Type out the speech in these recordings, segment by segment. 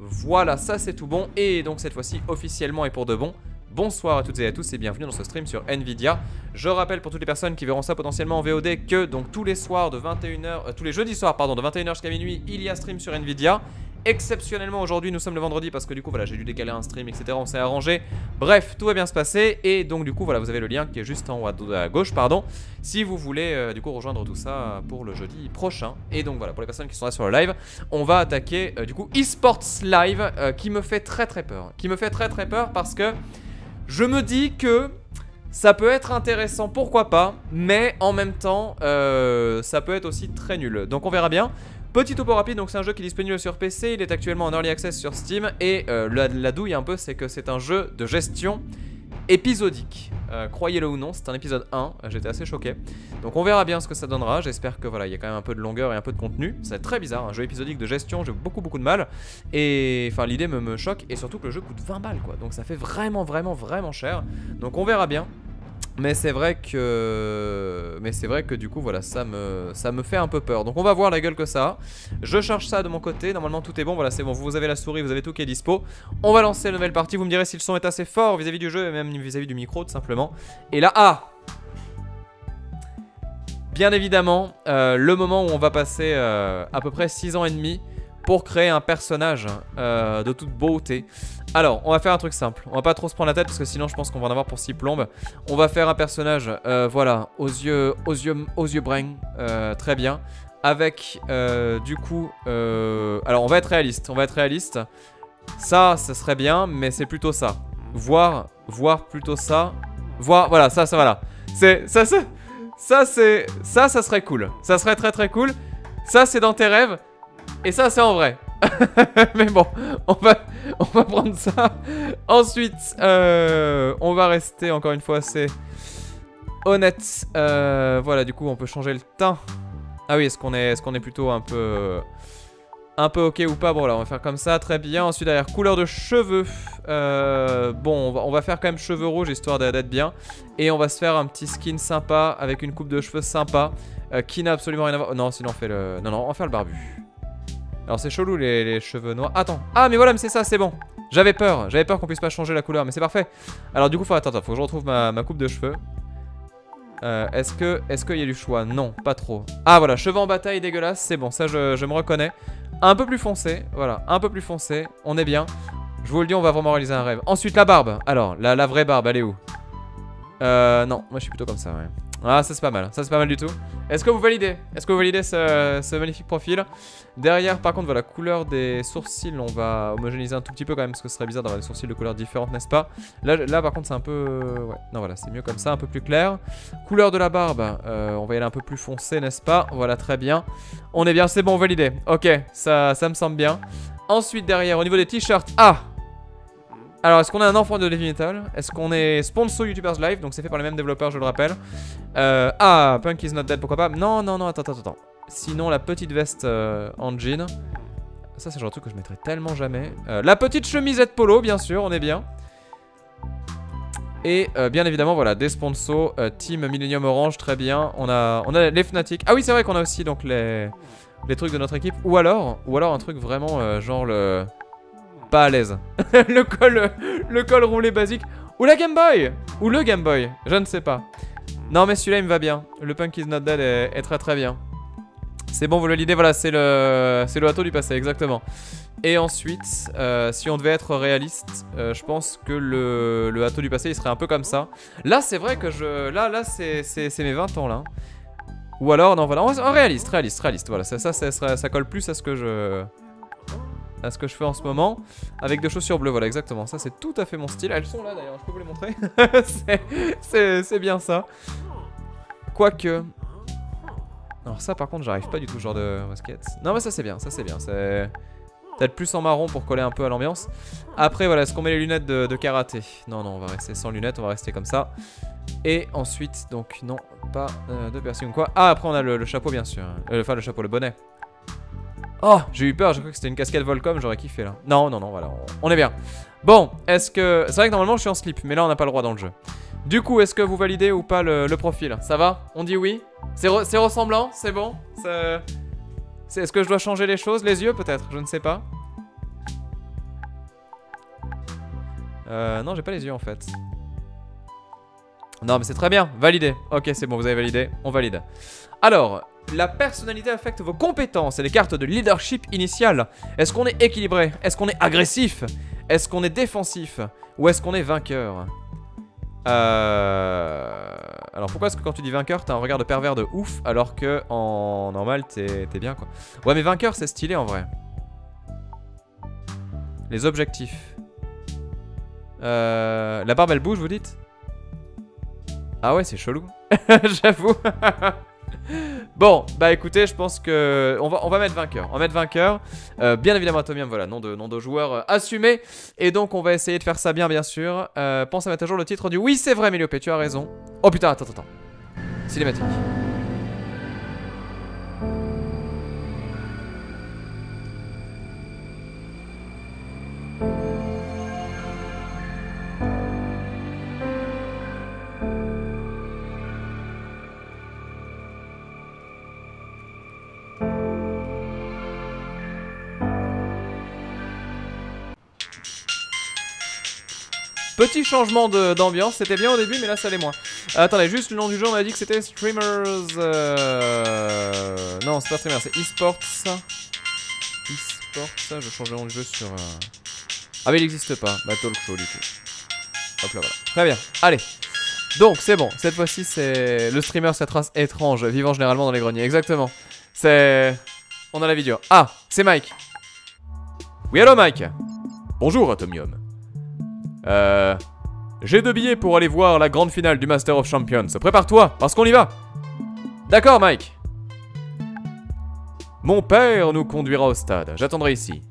Voilà, ça c'est tout bon. Et donc cette fois-ci, officiellement et pour de bon, bonsoir à toutes et à tous et bienvenue dans ce stream sur Nvidia. Je rappelle pour toutes les personnes qui verront ça potentiellement en VOD que donc tous les soirs de 21h, tous les jeudis soirs pardon, de 21h jusqu'à minuit, il y a stream sur Nvidia. Exceptionnellement aujourd'hui nous sommes le vendredi parce que du coup voilà j'ai dû décaler un stream etc, on s'est arrangé. Bref, tout va bien se passer et donc du coup voilà vous avez le lien qui est juste en haut à gauche pardon, si vous voulez du coup rejoindre tout ça pour le jeudi prochain. Et donc voilà pour les personnes qui sont là sur le live, on va attaquer du coup eSports Live qui me fait très peur. Qui me fait très peur parce que je me dis que ça peut être intéressant, pourquoi pas, mais en même temps ça peut être aussi très nul, donc on verra bien. Petit topo rapide, donc c'est un jeu qui est disponible sur PC, il est actuellement en Early Access sur Steam. Et la douille un peu, c'est que c'est un jeu de gestion épisodique. Croyez-le ou non, c'est un épisode 1, j'étais assez choqué. Donc on verra bien ce que ça donnera, j'espère que voilà, il y a quand même un peu de longueur et un peu de contenu. C'est très bizarre, un jeu épisodique de gestion, j'ai beaucoup de mal. Et enfin l'idée me choque, et surtout que le jeu coûte 20 balles quoi. Donc ça fait vraiment cher. Donc on verra bien. Mais c'est vrai que du coup voilà ça me fait un peu peur. Donc on va voir la gueule que ça a. Je charge ça de mon côté, normalement tout est bon. Voilà c'est bon, vous avez la souris, vous avez tout qui est dispo. On va lancer la nouvelle partie, vous me direz si le son est assez fort vis-à-vis du jeu et même vis-à-vis du micro tout simplement. Et là, bien évidemment le moment où on va passer à peu près 6 ans et demi pour créer un personnage de toute beauté. Alors, on va faire un truc simple. On va pas trop se prendre la tête parce que sinon je pense qu'on va en avoir pour 6 plombes. On va faire un personnage, voilà, aux yeux bruns, très bien. Avec, du coup, alors on va être réaliste. Ça serait bien, mais c'est plutôt ça. Voir plutôt ça. Voilà, ça voilà. Ça serait cool. Ça serait très cool. Ça c'est dans tes rêves. Et ça c'est en vrai. Mais bon, on va prendre ça. Ensuite, on va rester encore une fois assez honnête. Voilà, du coup, on peut changer le teint. Ah oui, est-ce qu'on est plutôt un peu ok ou pas? Bon, là, on va faire comme ça, très bien. Ensuite, derrière, couleur de cheveux. Bon, on va faire quand même cheveux rouges histoire d'être bien. Et on va se faire un petit skin sympa avec une coupe de cheveux sympa qui n'a absolument rien à voir. Non, sinon on fait le. Non, on va faire le barbu. Alors c'est chelou les cheveux noirs. Attends. Ah mais voilà mais c'est ça, c'est bon. J'avais peur qu'on puisse pas changer la couleur. Mais c'est parfait. Alors du coup faut attends, faut que je retrouve ma coupe de cheveux. Est-ce qu'il y a du choix? Non, pas trop. Ah voilà, cheveux en bataille dégueulasse. C'est bon, ça je me reconnais. Un peu plus foncé, voilà, un peu plus foncé. On est bien. Je vous le dis, on va vraiment réaliser un rêve. Ensuite la barbe. Alors la vraie barbe, elle est où? Non, moi je suis plutôt comme ça, ouais. Ah ça c'est pas mal, ça c'est pas mal du tout. Est-ce que vous validez? Ce magnifique profil? Derrière par contre voilà, couleur des sourcils, on va homogénéiser un tout petit peu quand même parce que ce serait bizarre d'avoir des sourcils de couleurs différentes, n'est-ce pas? Là par contre c'est un peu... ouais, non voilà, c'est mieux comme ça, un peu plus clair. Couleur de la barbe, on va y aller un peu plus foncé, n'est-ce pas? Voilà, très bien. On est bien, c'est bon, validé. Ok, ça me semble bien. Ensuite derrière, au niveau des t-shirts, alors, est-ce qu'on est un enfant de Heavy Metal? Est-ce qu'on est sponsor YouTubers Live? Donc c'est fait par les mêmes développeurs, je le rappelle. Punk is not dead, pourquoi pas? Non, attends. Sinon, la petite veste en jean. Ça, c'est le genre de truc que je mettrais tellement jamais. La petite chemisette polo, bien sûr, on est bien. Et bien évidemment, voilà, des sponsors. Team Millennium Orange, très bien. On a les Fnatic. Ah oui, c'est vrai qu'on a aussi donc les trucs de notre équipe. Ou alors un truc vraiment genre le... pas à l'aise. le col roulé basique. Ou la Game Boy. Ou le Game Boy. Je ne sais pas. Non mais celui-là il me va bien. Le Punk is not dead est très bien. C'est bon, vous le lidez. Voilà, c'est le Hato du passé, exactement. Et ensuite, si on devait être réaliste, je pense que le Hato du passé il serait un peu comme ça. Là c'est vrai que là c'est mes 20 ans là. Ou alors, non voilà, en réaliste. Voilà, ça colle plus à ce que je fais en ce moment. Avec des chaussures bleues, voilà exactement. Ça c'est tout à fait mon style. Elles sont là d'ailleurs, je peux vous les montrer. c'est bien ça. Quoique... alors ça par contre j'arrive pas du tout, genre de basket. Non mais ça c'est bien, c'est peut-être plus en marron pour coller un peu à l'ambiance. Après voilà, est-ce qu'on met les lunettes de karaté? Non, on va rester sans lunettes, on va rester comme ça. Et ensuite, donc non, pas de piercing ou quoi. Ah après on a le chapeau bien sûr. Enfin le chapeau, le bonnet. Oh, j'ai eu peur, j'ai cru que c'était une casquette Volcom, j'aurais kiffé là. Non, voilà, on est bien. Bon, est-ce que... c'est vrai que normalement je suis en slip, mais là on n'a pas le droit dans le jeu. Du coup, est-ce que vous validez ou pas le profil? Ça va? On dit oui? C'est ressemblant? C'est bon? Est-ce que je dois changer les choses? Les yeux peut-être? Je ne sais pas. Non, j'ai pas les yeux en fait. Non, mais c'est très bien. Validé. Ok, c'est bon, vous avez validé. On valide. Alors, la personnalité affecte vos compétences et les cartes de leadership initiales. Est-ce qu'on est équilibré? Est-ce qu'on est agressif? Est-ce qu'on est défensif? Ou est-ce qu'on est vainqueur? Alors pourquoi est-ce que quand tu dis vainqueur t'as un regard de pervers de ouf alors que en normal t'es bien quoi. Ouais mais vainqueur c'est stylé en vrai. Les objectifs. La barbe elle bouge vous dites? Ah ouais c'est chelou. J'avoue. Bon bah écoutez je pense que on va mettre vainqueur. On va mettre vainqueur. Bien évidemment Atomium voilà nom de joueur assumé. Et donc on va essayer de faire ça bien sûr. Pense à mettre à jour le titre du oui c'est vrai Méliope tu as raison. Oh putain attends. Cinématique. Petit changement d'ambiance, c'était bien au début mais là ça l'est moins. Attendez, juste le nom du jeu on m'a dit que c'était Streamers... Non c'est pas Streamers, c'est eSports. eSports, je change le nom du jeu sur... Ah mais il n'existe pas, bah Talk Show du coup. Hop là voilà, très bien, allez. Donc c'est bon, cette fois-ci c'est le streamer cette race étrange, vivant généralement dans les greniers, exactement. C'est... On a la vidéo. Ah, c'est Mike. Oui allô Mike. Bonjour Atomium. J'ai 2 billets pour aller voir la grande finale du Master of Champions. Prépare-toi, parce qu'on y va. D'accord, Mike. Mon père nous conduira au stade. J'attendrai ici.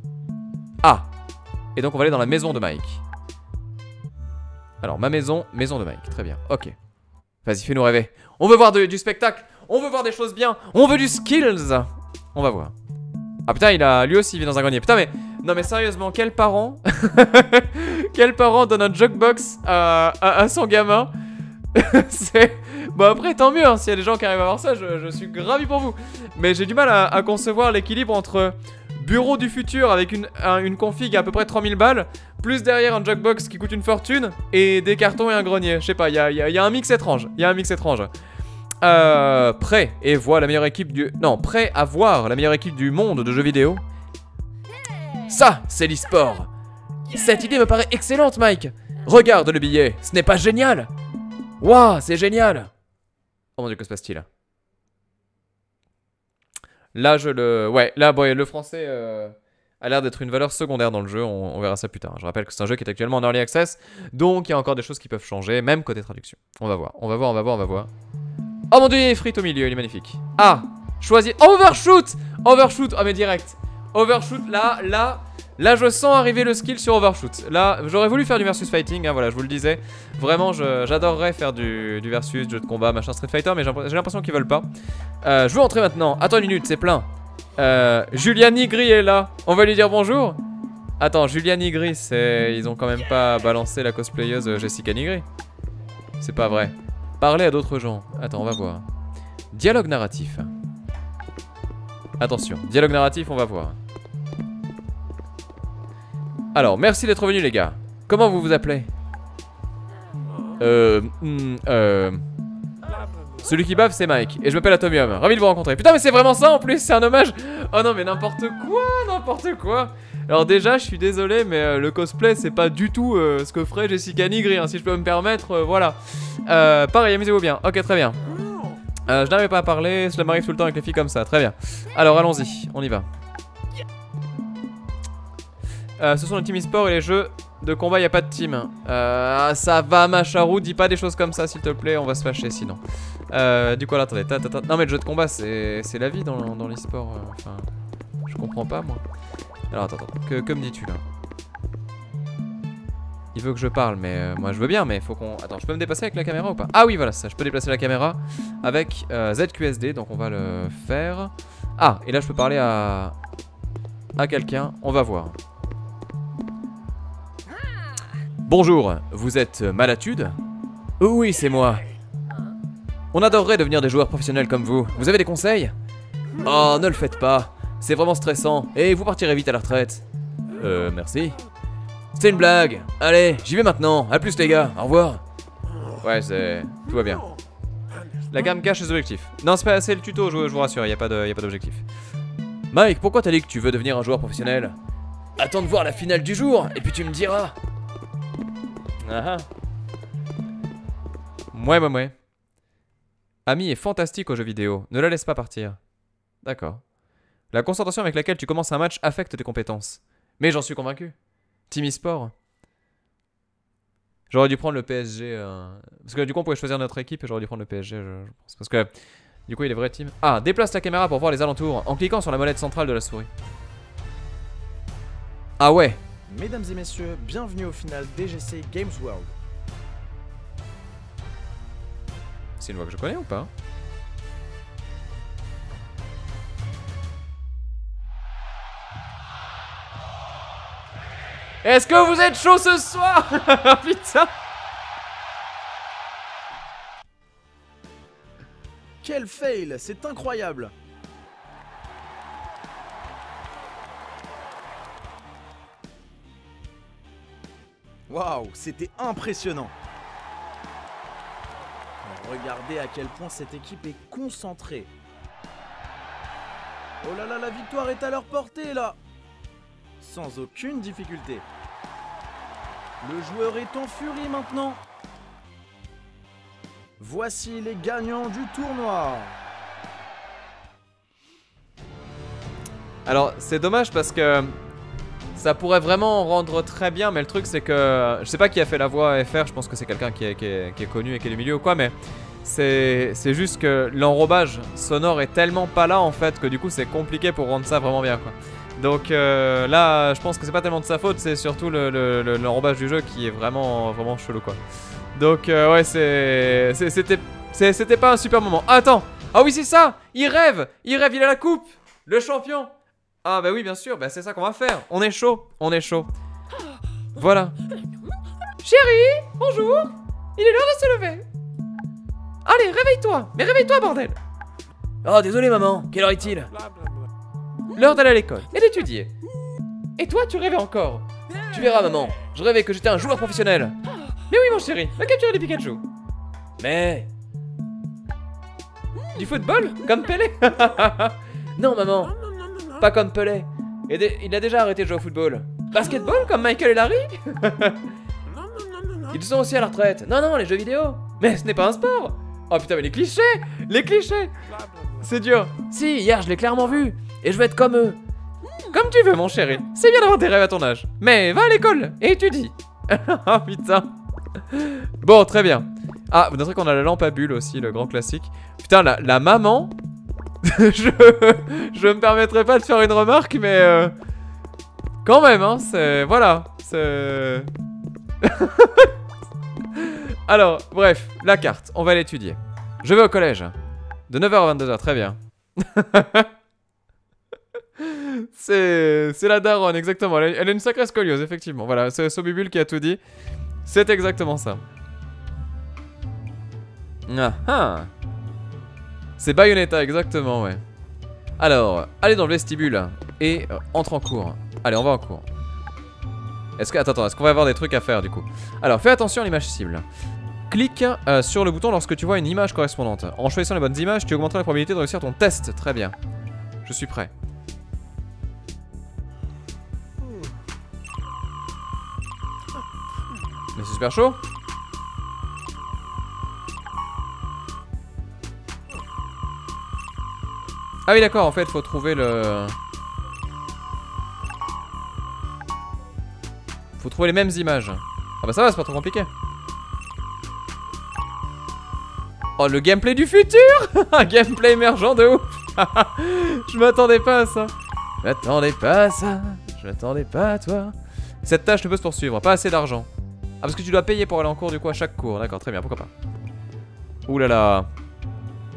Ah. Et donc on va aller dans la maison de Mike. Alors, ma maison, maison de Mike. Très bien, ok. Vas-y, fais-nous rêver. On veut voir du spectacle. On veut voir des choses bien. On veut du skills. On va voir. Ah putain, lui aussi il vit dans un grenier. Putain mais... Non mais sérieusement, quel parent quel parent donne un jukebox à son gamin? C'est... Bon après tant mieux hein, s'il y a des gens qui arrivent à voir ça, je suis ravi pour vous. Mais j'ai du mal à concevoir l'équilibre entre bureau du futur avec une config à peu près 3000 balles, plus derrière un jukebox qui coûte une fortune, et des cartons et un grenier. Je sais pas, il y a un mix étrange. Il y a un mix étrange. Prêt et voit la meilleure équipe du... Non, prêt à voir la meilleure équipe du monde de jeux vidéo. Ça, c'est l'e-sport. Cette idée me paraît excellente, Mike. Regarde le billet, ce n'est pas génial? Waouh, c'est génial. Oh mon dieu, que se passe-t-il? Là, ouais, là, bon, le français a l'air d'être une valeur secondaire dans le jeu, on verra ça plus tard. Je rappelle que c'est un jeu qui est actuellement en early access, donc il y a encore des choses qui peuvent changer, même côté traduction. On va voir. Oh mon dieu, il y a frites au milieu, il est magnifique. Ah, choisis... Overshoot. Overshoot, oh mais direct. Overshoot, là je sens arriver le skill sur Overshoot. Là, j'aurais voulu faire du versus fighting, hein, voilà, je vous le disais. Vraiment, j'adorerais faire du versus, jeu de combat, machin Street Fighter, mais j'ai l'impression qu'ils veulent pas. Je veux entrer maintenant. Attends une minute, c'est plein. Julia Nigri est là. On va lui dire bonjour. Attends, Julia Nigri, c'est... Ils ont quand même pas balancé la cosplayeuse Jessica Nigri. C'est pas vrai. Parler à d'autres gens. Attends, on va voir. Dialogue narratif. Attention, dialogue narratif, on va voir. Alors, merci d'être venus les gars. Comment vous vous appelez? Celui qui bave c'est Mike. Et je m'appelle Atomium. Ravi de vous rencontrer. Putain mais c'est vraiment ça en plus, c'est un hommage. Oh non mais n'importe quoi. Alors déjà je suis désolé mais le cosplay c'est pas du tout ce que ferait Jessica Nigri hein, si je peux me permettre, voilà. Pareil, amusez-vous bien. Ok très bien. Je n'arrive pas à parler, cela m'arrive tout le temps avec les filles comme ça, très bien. Alors allons-y, on y va. Ce sont les team e-sport et les jeux de combat, il n'y a pas de team. Ça va Macharou, dis pas des choses comme ça s'il te plaît, on va se fâcher sinon. Du coup, là, attendez, non mais le jeu de combat c'est la vie dans l'e-sport, enfin, je comprends pas moi. Alors attends, que me dis-tu là? Il veut que je parle, mais moi je veux bien, mais faut qu'on... Attends, je peux me déplacer avec la caméra ou pas? Ah oui, voilà, ça, je peux déplacer la caméra avec ZQSD, donc on va le faire. Ah, et là je peux parler à quelqu'un, on va voir. Bonjour, vous êtes Malatude? Oui, c'est moi. On adorerait devenir des joueurs professionnels comme vous. Vous avez des conseils? Oh, ne le faites pas. C'est vraiment stressant, et vous partirez vite à la retraite. Merci. C'était une blague. Allez, j'y vais maintenant. A plus les gars, au revoir. Ouais, c'est... Tout va bien. La gamme cache les objectifs. Non, c'est le tuto, je vous rassure, y a pas d'objectif. Mike, pourquoi t'as dit que tu veux devenir un joueur professionnel? Attends de voir la finale du jour, et puis tu me diras. Ah ah. Ouais. Ami est fantastique aux jeux vidéo, ne la laisse pas partir. D'accord. La concentration avec laquelle tu commences un match affecte tes compétences. Mais j'en suis convaincu. Team eSport. J'aurais dû prendre le PSG. Parce que du coup on pouvait choisir notre équipe et j'aurais dû prendre le PSG je pense. Parce que du coup il est vrai team. Ah, déplace ta caméra pour voir les alentours en cliquant sur la molette centrale de la souris. Ah ouais. Mesdames et messieurs, bienvenue au final DGC Games World. C'est une voix que je connais ou pas? Est-ce que vous êtes chaud ce soir? Putain. Quel fail, c'est incroyable. Waouh, c'était impressionnant. Alors, regardez à quel point cette équipe est concentrée. Oh là là, la victoire est à leur portée là. Sans aucune difficulté. Le joueur est en furie maintenant. Voici les gagnants du tournoi. Alors c'est dommage parce que ça pourrait vraiment rendre très bien, mais le truc c'est que je sais pas qui a fait la voix FR, je pense que c'est quelqu'un qui est connu et qui est du milieu ou quoi, mais c'est juste que l'enrobage sonore est tellement pas là en fait que du coup c'est compliqué pour rendre ça vraiment bien quoi. Donc là je pense que c'est pas tellement de sa faute, c'est surtout l'enrobage du jeu qui est vraiment chelou quoi. Donc ouais c'était pas un super moment. Ah, attends, ah oui c'est ça, il rêve, il a la coupe, le champion. Ah bah oui bien sûr, bah c'est ça qu'on va faire, on est chaud. Voilà. Chérie, bonjour, il est l'heure de se lever. Allez réveille-toi, mais réveille-toi bordel. Oh désolé maman, quelle heure est-il? L'heure d'aller à l'école et d'étudier. Et toi tu rêvais encore? Tu verras maman, je rêvais que j'étais un joueur professionnel. Mais oui mon chéri, va capturer des Pikachu. Mais... Du football? Comme Pelé? Non maman, pas comme Pelé. Il a déjà arrêté de jouer au football. Basketball comme Michael et Larry? Ils sont aussi à la retraite. Non, les jeux vidéo. Mais ce n'est pas un sport. Oh putain mais les clichés. C'est dur. Si, hier je l'ai clairement vu. Et je veux être comme eux. Comme tu veux mon chéri. C'est bien d'avoir des rêves à ton âge. Mais va à l'école et étudie. Oh putain. Bon très bien. Ah vous noterez qu'on a la lampe à bulles aussi, le grand classique. Putain la maman. je me permettrai pas de faire une remarque mais quand même hein, c'est... Voilà. C'est... Alors bref, la carte, on va l'étudier. Je vais au collège. De 9h à 22h, très bien. C'est la daronne, exactement. Elle a une sacrée scoliose, effectivement. Voilà, c'est Sobubule qui a tout dit. C'est exactement ça. Ah ah. C'est Bayonetta, exactement, ouais. Alors, allez dans le vestibule et entre en cours. Allez, on va en cours. Est-ce qu'on va avoir des trucs à faire du coup? Alors, fais attention à l'image cible. Clique sur le bouton lorsque tu vois une image correspondante. En choisissant les bonnes images, tu augmenteras la probabilité de réussir ton test. Très bien. Je suis prêt. Mais c'est super chaud. Ah oui d'accord, en fait faut trouver le... Faut trouver les mêmes images. Ah bah ça va, c'est pas trop compliqué. Oh le gameplay du futur. Un gameplay émergent de ouf. Je m'attendais pas à ça. Je m'attendais pas à toi. Cette tâche ne peut se poursuivre, pas assez d'argent. Ah parce que tu dois payer pour aller en cours du coup à chaque cours. D'accord, très bien, pourquoi pas. Ouh là là.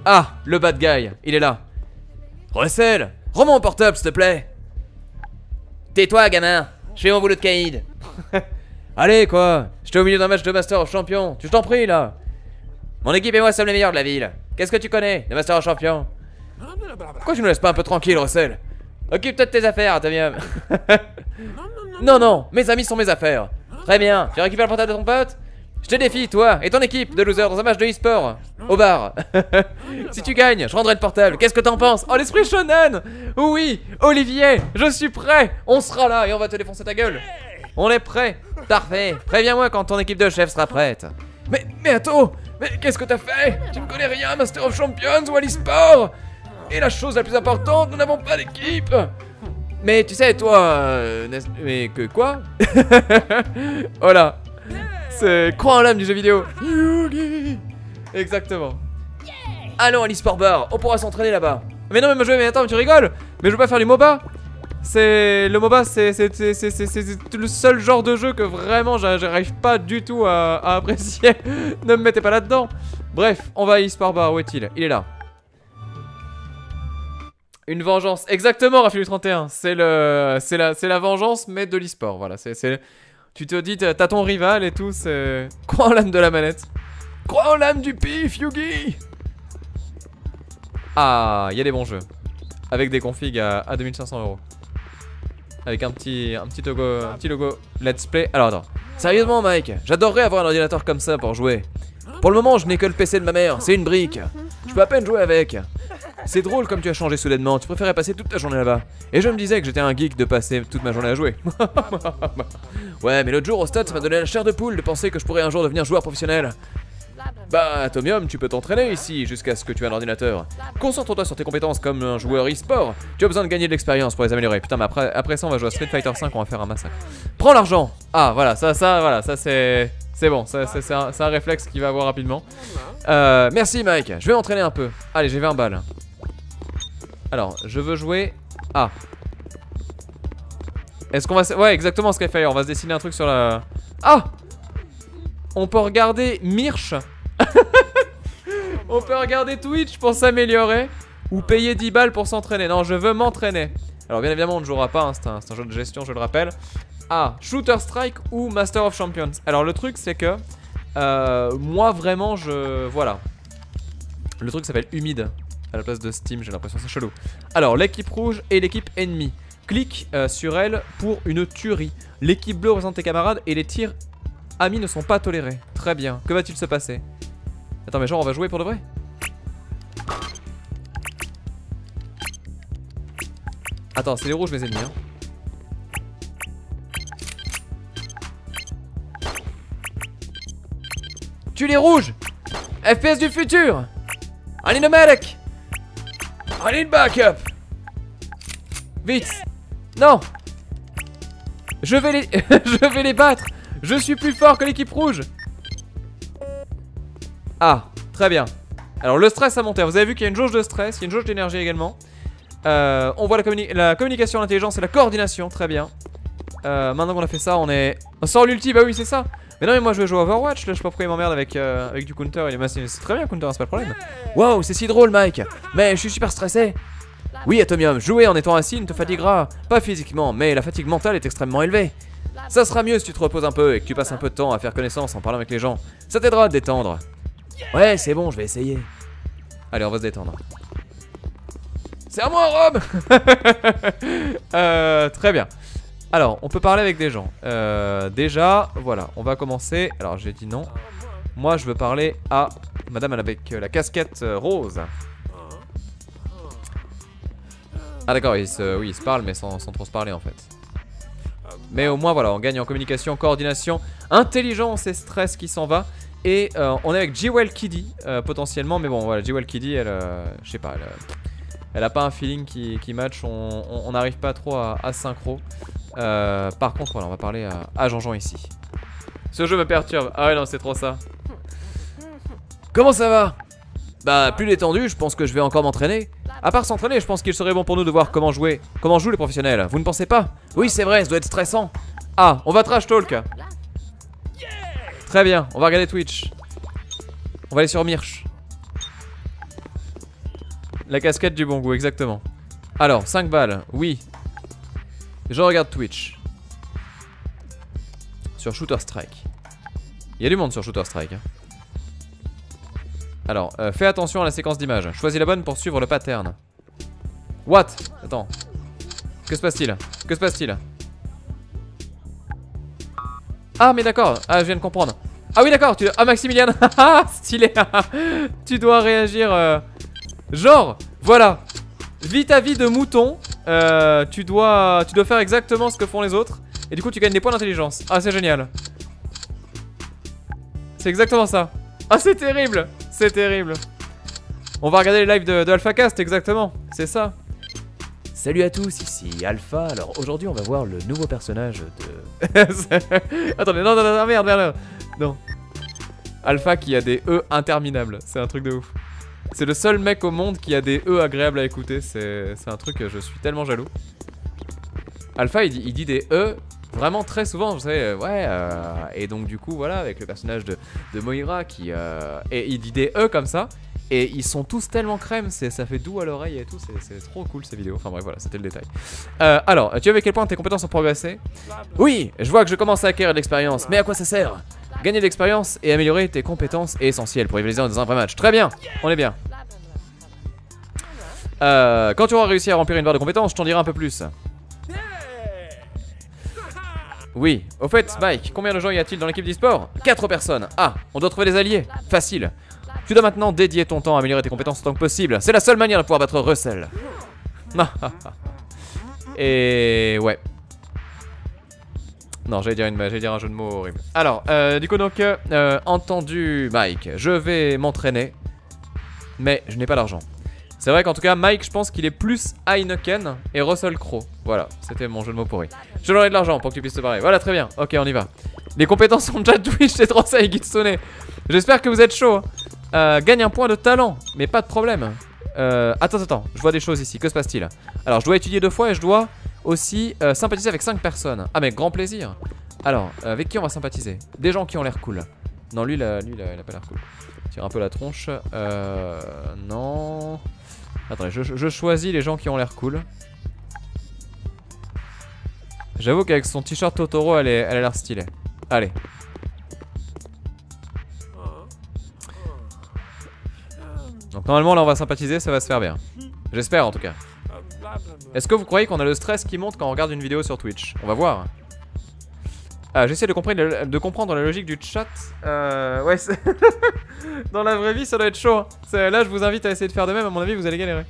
Ah, le bad guy, il est là. Russell, rends mon portable s'il te plaît. Tais-toi gamin, je fais mon boulot de caïd. Allez quoi, j'étais au milieu d'un match de Master of Champion, tu t'en prie là. Mon équipe et moi sommes les meilleurs de la ville. Qu'est-ce que tu connais de Master of Champion? Pourquoi tu nous laisses pas un peu tranquille Russell? Occupe-toi de tes affaires, t'as bien. Non, non, mes amis sont mes affaires. Très bien, tu récupères le portable de ton pote? Je te défie, toi et ton équipe de losers dans un match de e-sport au bar. Si tu gagnes, je rendrai le portable. Qu'est-ce que t'en penses? Oh, l'esprit shonen. Oui, Olivier, je suis prêt. On sera là et on va te défoncer ta gueule. On est prêt. Parfait. Préviens-moi quand ton équipe de chef sera prête. Mais attends, mais qu'est-ce que t'as fait? Tu ne connais rien à Master of Champions ou à l'e-sport. Et la chose la plus importante, nous n'avons pas d'équipe. Mais tu sais, toi, mais que quoi? Oh là. C'est croix en l'âme du jeu vidéo. Yugi. Exactement. Allons à l'e-sport bar, on pourra s'entraîner là-bas. Mais non, mais attends, mais tu rigoles. Mais je veux pas faire les MOBA. Le MOBA, c'est le seul genre de jeu que vraiment j'arrive pas du tout à apprécier. Ne me mettez pas là-dedans. Bref, on va à l'e-sport bar, où est-il? Il est là. Une vengeance, exactement, Rafilu 31. C'est la vengeance, mais de l'e-sport. Voilà, tu te dis, t'as ton rival et tout, c'est... Crois en l'âme de la manette. Crois en l'âme du pif, Yugi. Ah, il y a des bons jeux. Avec des configs à 2500 €. Avec un petit logo Let's Play. Alors attends, sérieusement Mike, j'adorerais avoir un ordinateur comme ça pour jouer. Pour le moment, je n'ai que le PC de ma mère, c'est une brique. Je peux à peine jouer avec. C'est drôle comme tu as changé soudainement, tu préférais passer toute ta journée là-bas. Et je me disais que j'étais un geek de passer toute ma journée à jouer. Ouais, mais l'autre jour au stade, ça m'a donné la chair de poule de penser que je pourrais un jour devenir joueur professionnel. Bah, Atomium, tu peux t'entraîner ici jusqu'à ce que tu aies un ordinateur. Concentre-toi sur tes compétences comme un joueur e-sport. Tu as besoin de gagner de l'expérience pour les améliorer. Putain, mais après ça, on va jouer à Street Fighter 5, on va faire un massacre. Prends l'argent. Ah, voilà, ça c'est bon, c'est un réflexe qu'il va avoir rapidement. Merci Mike, je vais m'entraîner un peu. Allez, j'ai 20 balles. Alors, je veux jouer... Ah. Est-ce qu'on va... Ouais, exactement, Skyfire, on va se dessiner un truc sur la... Ah. On peut regarder Mirch. On peut regarder Twitch pour s'améliorer. Ou payer 10 balles pour s'entraîner. Non, je veux m'entraîner. Alors bien évidemment on ne jouera pas, hein, c'est un jeu de gestion, je le rappelle. Ah, Shooter Strike ou Master of Champions. Alors le truc c'est que moi vraiment voilà. Le truc s'appelle Humide à la place de Steam, j'ai l'impression, c'est chelou. Alors l'équipe rouge et l'équipe ennemie. Clique sur elle pour une tuerie. L'équipe bleue représente tes camarades et les tirs amis ne sont pas tolérés. Très bien, que va-t-il se passer? Attends, mais genre on va jouer pour de vrai? Attends, c'est les rouges mes ennemis hein. Tue les rouges. FPS du futur. I need a medic. I need backup. Vite. Non. Je vais les je vais les battre. Je suis plus fort que l'équipe rouge. Ah, très bien. Alors le stress a monté. Vous avez vu qu'il y a une jauge de stress, il y a une jauge d'énergie également. On voit la communication, l'intelligence et la coordination. Très bien. Maintenant qu'on a fait ça, on est... On sort l'ulti, bah oui c'est ça. Mais non mais moi je vais jouer à Overwatch là, je sais pas pourquoi il m'emmerde avec du counter. C'est très bien counter, c'est pas le problème. Wow, c'est si drôle Mike. Mais je suis super stressé. Oui Atomium, jouer en étant assis ne te fatiguera pas physiquement, mais la fatigue mentale est extrêmement élevée. Ça sera mieux si tu te reposes un peu et que tu passes un peu de temps à faire connaissance en parlant avec les gens. Ça t'aidera à te détendre. Ouais c'est bon, je vais essayer. Allez on va se détendre. C'est à moi Rob. Très bien. Alors on peut parler avec des gens. Déjà voilà, on va commencer. Alors j'ai dit non. Moi je veux parler à madame avec la casquette rose. Ah d'accord, oui, ils se parlent mais sans trop se parler en fait. Mais au moins voilà, on gagne en communication, coordination, intelligence et stress qui s'en va. Et on est avec Jewel Kiddy potentiellement. Mais bon voilà, Jewel Kiddy elle, je sais pas, elle a pas un feeling qui match. On n'arrive pas trop à synchro. Par contre voilà, on va parler à Jean-Jean ici. Ce jeu me perturbe. Ah ouais non c'est trop ça. Comment ça va? Bah plus détendu, je pense que je vais encore m'entraîner. À part s'entraîner, je pense qu'il serait bon pour nous de voir comment jouent les professionnels. Vous ne pensez pas? Oui c'est vrai, ça doit être stressant. Ah, on va trash talk. Très bien, on va regarder Twitch. On va aller sur Mirch. La casquette du bon goût, exactement. Alors, 5 balles, oui. Je regarde Twitch. Sur Shooter Strike. Il y a du monde sur Shooter Strike hein. Alors, fais attention à la séquence d'images. Choisis la bonne pour suivre le pattern. What? Attends. Que se passe-t-il? Que se passe-t-il? Ah mais d'accord, ah je viens de comprendre. Ah oui d'accord, ah Maximilian, stylé. Tu dois réagir genre, voilà. Vis ta vie de mouton, tu dois faire exactement ce que font les autres. Et du coup tu gagnes des points d'intelligence. Ah c'est génial. C'est exactement ça. Ah c'est terrible. C'est terrible. On va regarder les lives de AlphaCast, exactement. C'est ça. Salut à tous, ici Alpha. Alors aujourd'hui on va voir le nouveau personnage de... Attendez, non, merde. Non. Alpha qui a des E interminables. C'est un truc de ouf. C'est le seul mec au monde qui a des E agréables à écouter. C'est un truc que je suis tellement jaloux. Alpha il dit des E vraiment très souvent, vous savez, ouais. Et donc du coup voilà, avec le personnage de Moira qui... et il dit des E comme ça. Et ils sont tous tellement crème, ça fait doux à l'oreille et tout, c'est trop cool ces vidéos. Enfin bref voilà, c'était le détail. Alors, tu vois à quel point tes compétences ont progressé? Oui, je vois que je commence à acquérir de l'expérience, mais à quoi ça sert? Gagner de l'expérience et améliorer tes compétences est essentiel pour rivaliser dans un vrai match. Très bien, on est bien. Quand tu auras réussi à remplir une barre de compétences, je t'en dirai un peu plus. Oui, au fait, Mike, combien de gens y a-t-il dans l'équipe d'e-sport? 4 personnes. Ah, on doit trouver des alliés. Facile. Tu dois maintenant dédier ton temps à améliorer tes compétences autant que possible. C'est la seule manière de pouvoir battre Russell. Et ouais. Non, j'allais dire un jeu de mots horrible. Alors, du coup donc, entendu Mike, je vais m'entraîner. Mais je n'ai pas d'argent. C'est vrai qu'en tout cas, Mike, je pense qu'il est plus Heineken et Russell Crowe. Voilà, c'était mon jeu de mots pourri. Je donnerai de l'argent pour que tu puisses te parler. Voilà, très bien. Ok, on y va. Les compétences sont déjà Twitch, c'est trop ça et Gitsune. J'espère que vous êtes chaud. Gagne un point de talent, mais pas de problème. Attends, je vois des choses ici, que se passe-t-il? Alors, je dois étudier 2 fois et je dois aussi sympathiser avec 5 personnes. Ah, mais grand plaisir. Alors, avec qui on va sympathiser? Des gens qui ont l'air cool. Non, lui, il a pas l'air cool. Tire un peu la tronche. Non. Attendez, je choisis les gens qui ont l'air cool. J'avoue qu'avec son t-shirt Totoro, elle a l'air stylée. Allez. Donc normalement là on va sympathiser, ça va se faire bien. J'espère en tout cas. Est-ce que vous croyez qu'on a le stress qui monte quand on regarde une vidéo sur Twitch? On va voir. Ah, j'essaie de comprendre la logique du chat. Ouais, dans la vraie vie ça doit être chaud. Hein. Là je vous invite à essayer de faire de même, à mon avis vous allez galérer.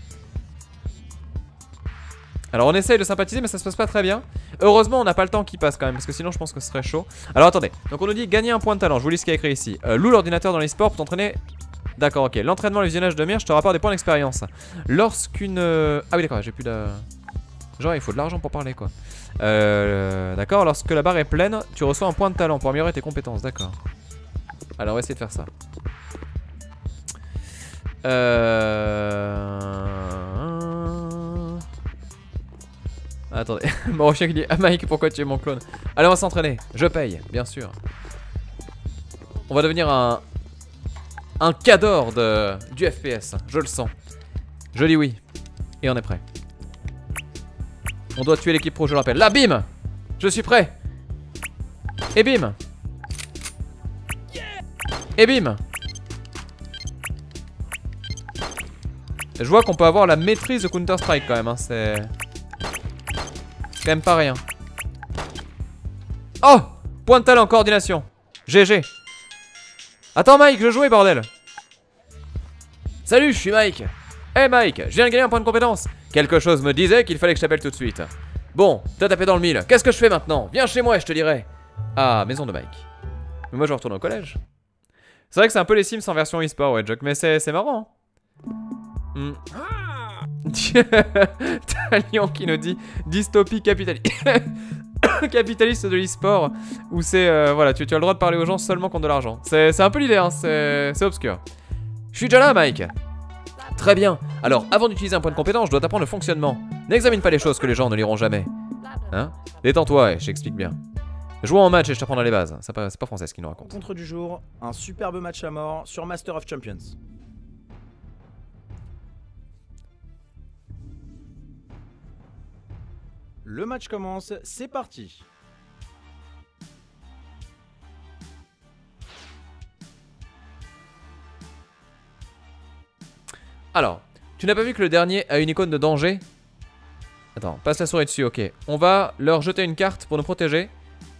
Alors on essaye de sympathiser mais ça se passe pas très bien. Heureusement on n'a pas le temps qui passe quand même, parce que sinon je pense que ce serait chaud. Alors attendez, donc on nous dit gagner un point de talent, je vous lis ce qu'il y a écrit ici. Loue l'ordinateur dans les sports pour t'entraîner. D'accord, ok. L'entraînement et le visionnage de je te rapporte des points d'expérience. Lorsqu'une... Ah oui d'accord, j'ai plus de... Genre il faut de l'argent pour parler quoi. D'accord, lorsque la barre est pleine, tu reçois un point de talent pour améliorer tes compétences, d'accord. Alors on va essayer de faire ça. Attendez, bon chien qui dit ah Mike pourquoi tu es mon clone. Allez on va s'entraîner, je paye, bien sûr. On va devenir un cador du FPS, je le sens. Je dis oui. Et on est prêt. On doit tuer l'équipe pro, je le rappelle. Là, bim! Je suis prêt. Et bim! Et bim! Je vois qu'on peut avoir la maîtrise de Counter Strike quand même, hein. C'est quand même pas rien. Oh! Point de talent, coordination. GG. Attends Mike, je jouais bordel. Salut, je suis Mike. Hey Mike, je viens de gagner un point de compétence. Quelque chose me disait qu'il fallait que je t'appelle tout de suite. Bon, t'as tapé dans le mille, qu'est-ce que je fais maintenant? Viens chez moi et je te dirai. Ah, maison de Mike. Mais moi je retourne au collège. C'est vrai que c'est un peu les Sims en version e-sport, ouais, Jock, mais c'est marrant. Hein. T'as Lyon qui nous dit dystopie capitaliste. Capitaliste de l'e-sport où c'est voilà, tu as le droit de parler aux gens seulement contre de l'argent. C'est un peu l'idée, hein, c'est obscur. Je suis déjà là, Mike. Très bien. Alors, avant d'utiliser un point de compétence, je dois t'apprendre le fonctionnement. N'examine pas les choses que les gens ne liront jamais. Hein? Détends-toi, et je t'explique bien. Jouons en match et je t'apprendrai les bases. C'est pas français ce qu'il nous raconte. Contre du jour, un superbe match à mort sur Master of Champions. Le match commence, c'est parti. Alors, tu n'as pas vu que le dernier a une icône de danger? Attends, passe la souris dessus, ok. On va leur jeter une carte pour nous protéger.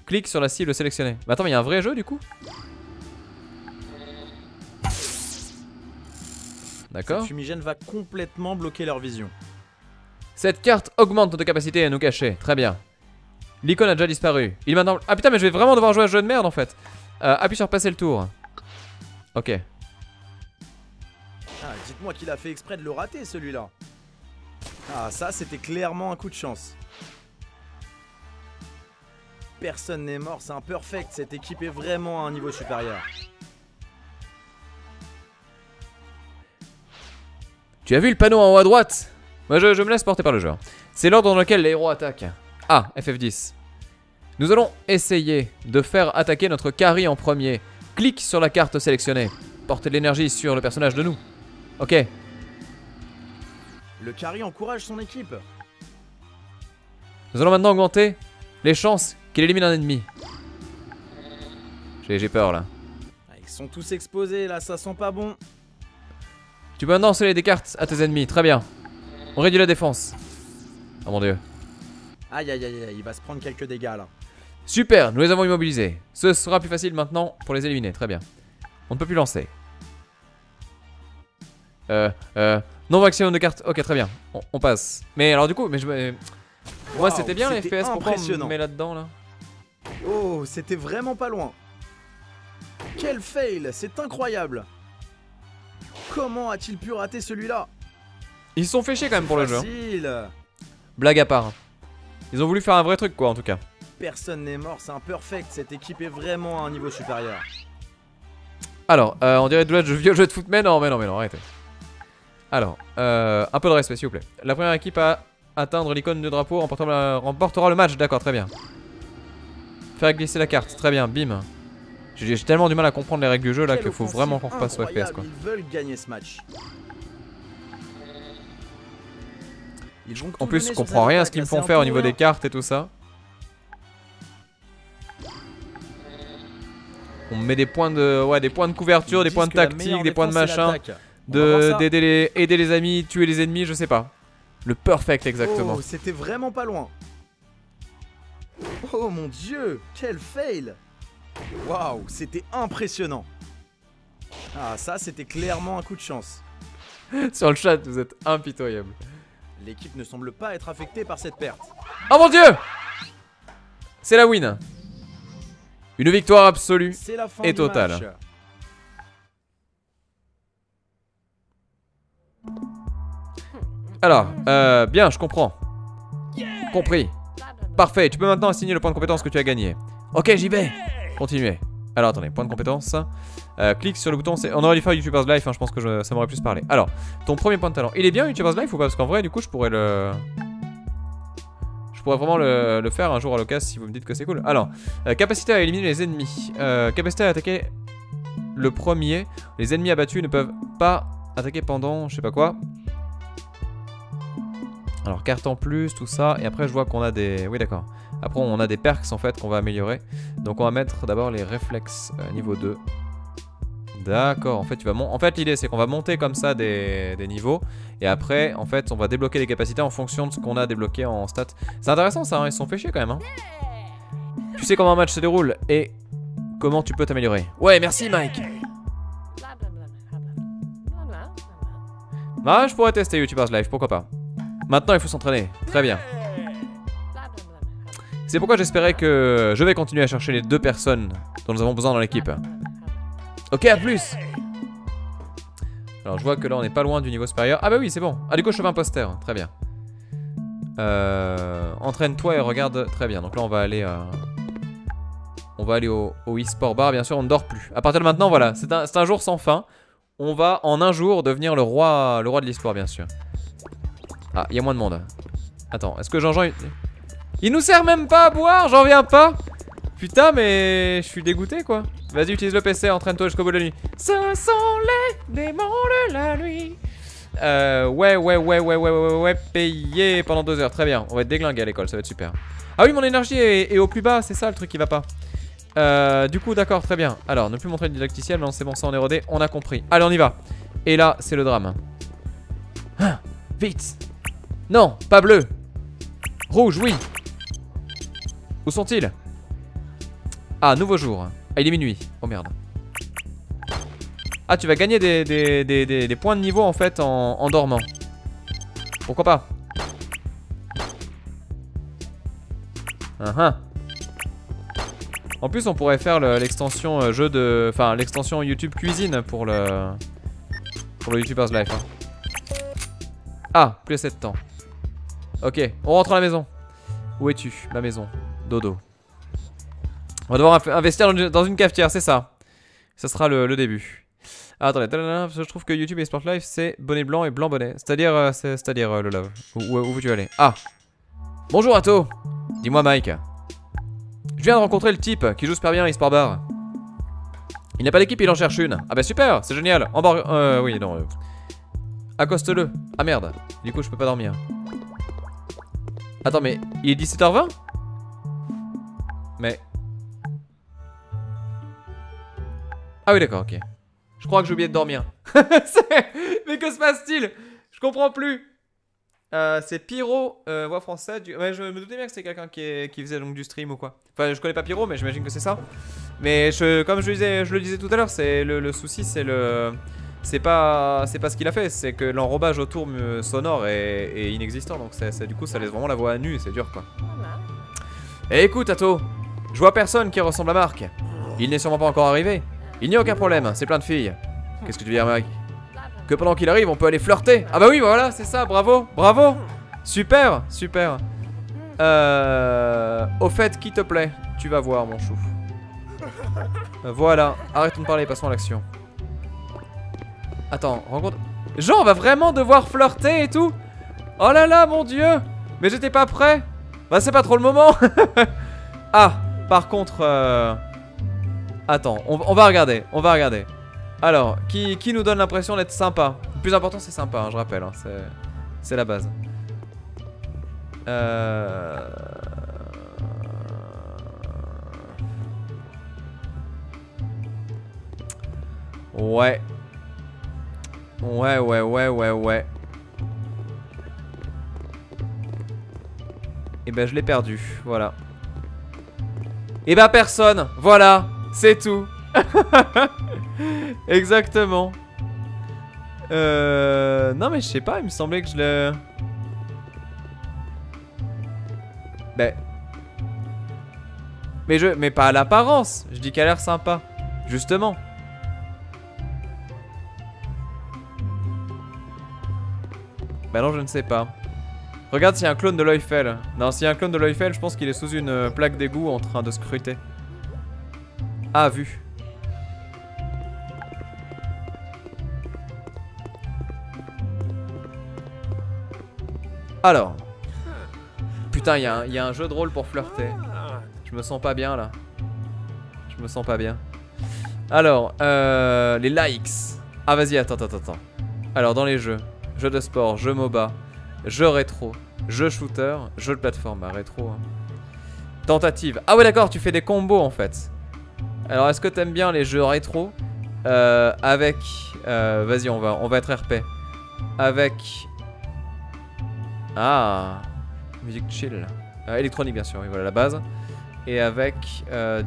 Clique sur la cible sélectionnée. Mais attends, mais il y a un vrai jeu du coup? D'accord. Cette fumigène va complètement bloquer leur vision. Cette carte augmente notre capacité à nous cacher. Très bien. L'icône a déjà disparu. Il est maintenant... Ah putain, mais je vais vraiment devoir jouer à ce jeu de merde en fait. Appuie sur passer le tour. Ok. Ah, dites-moi qu'il a fait exprès de le rater celui-là. Ah, ça c'était clairement un coup de chance. Personne n'est mort, c'est un perfect. Cette équipe est vraiment à un niveau supérieur. Tu as vu le panneau en haut à droite? Moi je me laisse porter par le jeu. C'est l'ordre dans lequel les héros attaquent. Ah, FF10. Nous allons essayer de faire attaquer notre carry en premier. Clique sur la carte sélectionnée. Portez de l'énergie sur le personnage de nous. Ok. Le carry encourage son équipe. Nous allons maintenant augmenter les chances qu'il élimine un ennemi. J'ai peur là. Ah, ils sont tous exposés là, ça sent pas bon. Tu peux maintenant sceller des cartes à tes ennemis. Très bien. On réduit la défense. Oh mon dieu. Aïe aïe aïe aïe, il va se prendre quelques dégâts là. Super, nous les avons immobilisés. Ce sera plus facile maintenant pour les éliminer. Très bien. On ne peut plus lancer. Non maximum de cartes. Ok, très bien. On passe. Mais alors du coup, moi c'était bien les FPS. Pourquoi on me met là-dedans là? Oh, c'était vraiment pas loin. Quel fail, c'est incroyable. Comment a-t-il pu rater celui-là? Ils se sont fait chier quand même pour le jeu. Hein. Blague à part. Ils ont voulu faire un vrai truc quoi en tout cas. Personne n'est mort, c'est un perfect. Cette équipe est vraiment à un niveau supérieur. Alors, on dirait de vieux jeu de foot. Mais non, arrêtez. Alors, un peu de respect s'il vous plaît. La première équipe à atteindre l'icône de drapeau remportera le match. D'accord, très bien. Faire glisser la carte, très bien, bim. J'ai tellement du mal à comprendre les règles du jeu là qu'il faut vraiment qu'on repasse au FPS quoi. Ils veulent gagner ce match. En plus, je comprends rien à ce qu'ils me font faire au niveau des cartes et tout ça. On met des points de, des points de couverture, des points de tactique, des points de machin, aider les amis, tuer les ennemis, je sais pas. Le perfect exactement. Oh, c'était vraiment pas loin. Oh mon dieu, quel fail. Waouh, c'était impressionnant. Ah, ça c'était clairement un coup de chance. Sur le chat, vous êtes impitoyable. L'équipe ne semble pas être affectée par cette perte. Oh mon dieu! C'est la win. Une victoire absolue et totale. Alors, bien, je comprends. Compris. Parfait, tu peux maintenant assigner le point de compétence que tu as gagné. Ok, j'y vais. Continuez. Alors attendez, point de compétence. Clique sur le bouton, on aurait dû faire YouTubers Life, hein, je pense que ça m'aurait plus parlé. Alors, ton premier point de talent, il est bien YouTubers Life ou pas? Parce qu'en vrai, du coup, je pourrais vraiment le faire un jour à l'occasion si vous me dites que c'est cool. Alors, capacité à éliminer les ennemis. Capacité à attaquer le premier. Les ennemis abattus ne peuvent pas attaquer pendant je sais pas quoi. Alors, carte en plus, tout ça. Et après, je vois qu'on a des... Oui, d'accord. Après, on a des perks en fait qu'on va améliorer. Donc, on va mettre d'abord les réflexes niveau 2. D'accord, en fait, l'idée c'est qu'on va monter comme ça des niveaux. Et après, en fait, on va débloquer les capacités en fonction de ce qu'on a débloqué en stats. C'est intéressant ça, hein, ils se sont fait chier quand même. Hein. Tu sais comment un match se déroule et comment tu peux t'améliorer. Ouais, merci Mike. Bah, je pourrais tester YouTubers Live, pourquoi pas. Maintenant, il faut s'entraîner. Très bien. C'est pourquoi j'espérais que je vais continuer à chercher les 2 personnes dont nous avons besoin dans l'équipe. Ok, à plus. Alors, je vois que là, on n'est pas loin du niveau supérieur. Ah bah oui, c'est bon. Ah, du coup, je fais un poster. Très bien. Entraîne-toi et regarde. Très bien. Donc là, on va aller au e-sport bar. Bien sûr, on ne dort plus. À partir de maintenant, voilà. C'est un jour sans fin. On va, en un jour, devenir le roi de l'histoire, bien sûr. Ah, il y a moins de monde. Attends, est-ce que Jean-Jean... Il nous sert même pas à boire, j'en viens pas. Putain, mais je suis dégoûté, quoi. Vas-y, utilise le PC, entraîne-toi jusqu'au bout de la nuit. Ce sont les démons de la nuit. Ouais, payé pendant 2 heures, très bien. On va être déglingué à l'école, ça va être super. Ah oui, mon énergie est au plus bas, c'est ça le truc qui va pas. Du coup, d'accord, très bien. Alors, ne plus montrer le didacticiel, non, c'est bon, ça en est rodé, on a compris. Allez, on y va. Et là, c'est le drame. Ah, vite. Non, pas bleu. Rouge, oui. Où sont-ils? Ah, nouveau jour. Ah, il est minuit. Oh merde. Ah, tu vas gagner des points de niveau en fait en dormant. Pourquoi pas? En plus, on pourrait faire l'extension jeu de... Enfin, l'extension YouTube cuisine pour le YouTuber's Life. Hein. Ah, plus assez de temps. Ok, on rentre à la maison. Où es-tu? Ma maison. Dodo. On va devoir investir dans une cafetière, c'est ça. Ça sera le début. Ah, attendez, je trouve que YouTube et Sport Life, c'est bonnet blanc et blanc bonnet. C'est-à-dire le love. Où veux-tu aller? Ah. Bonjour Atto. Dis-moi Mike. Je viens de rencontrer le type qui joue super bien à eSport Bar. Il n'a pas d'équipe, il en cherche une. Ah bah super, c'est génial. Oui, non. Accoste-le. Ah merde. Du coup, je peux pas dormir. Attends, mais il est 17h20? Mais... Ah oui, d'accord, ok. Je crois que j'ai oublié de dormir. Mais que se passe-t-il? Je comprends plus. C'est Pyro, voix française. Ouais, je me doutais bien que c'était quelqu'un qui faisait donc du stream ou quoi. Enfin, je connais pas Pyro, mais j'imagine que c'est ça. Mais comme je le disais tout à l'heure, c'est le souci, c'est c'est pas ce qu'il a fait, c'est que l'enrobage autour sonore est inexistant. Donc du coup, ça laisse vraiment la voix à nu et c'est dur quoi. Et écoute, Atto, je vois personne qui ressemble à Marc. Il n'est sûrement pas encore arrivé. Il n'y a aucun problème, c'est plein de filles. Qu'est-ce que tu veux dire, Mike? Que pendant qu'il arrive, on peut aller flirter. Ah bah oui, voilà, c'est ça, bravo, bravo. Super, super. Au fait, qui te plaît? Tu vas voir, mon chou. Voilà, arrêtons de parler, passons à l'action. Attends, rencontre... Genre, on va vraiment devoir flirter et tout? Oh là là, mon dieu. Mais j'étais pas prêt. Bah c'est pas trop le moment. Ah, par contre... Attends, on va regarder, Alors, qui nous donne l'impression d'être sympa? Le plus important c'est sympa, hein, je rappelle, hein, c'est la base. Ouais. Ouais. Et ben je l'ai perdu, voilà. Et ben personne, voilà, c'est tout. Exactement. Non mais je sais pas, il me semblait que je le... Ben... Mais pas à l'apparence, je dis qu'elle a l'air sympa. Justement. Bah non, je ne sais pas. Regarde s'il y a un clone de l'Oifel. Non, s'il y a un clone de l'Oifel, je pense qu'il est sous une plaque d'égout en train de scruter. Ah, vu. Alors. Putain, il y a un jeu de rôle pour flirter. Je me sens pas bien là. Je me sens pas bien. Alors, les likes. Ah, vas-y, attends. Alors, dans les jeux. Jeux de sport, jeux MOBA, jeux rétro, jeux shooter, jeux de plateforme. Bah, rétro. Hein. Tentative. Ah, ouais, d'accord, tu fais des combos en fait. Alors, est-ce que t'aimes bien les jeux rétro avec. Vas-y, on va être RP. Avec. Ah. Musique chill. Électronique, bien sûr, oui, voilà la base. Et avec,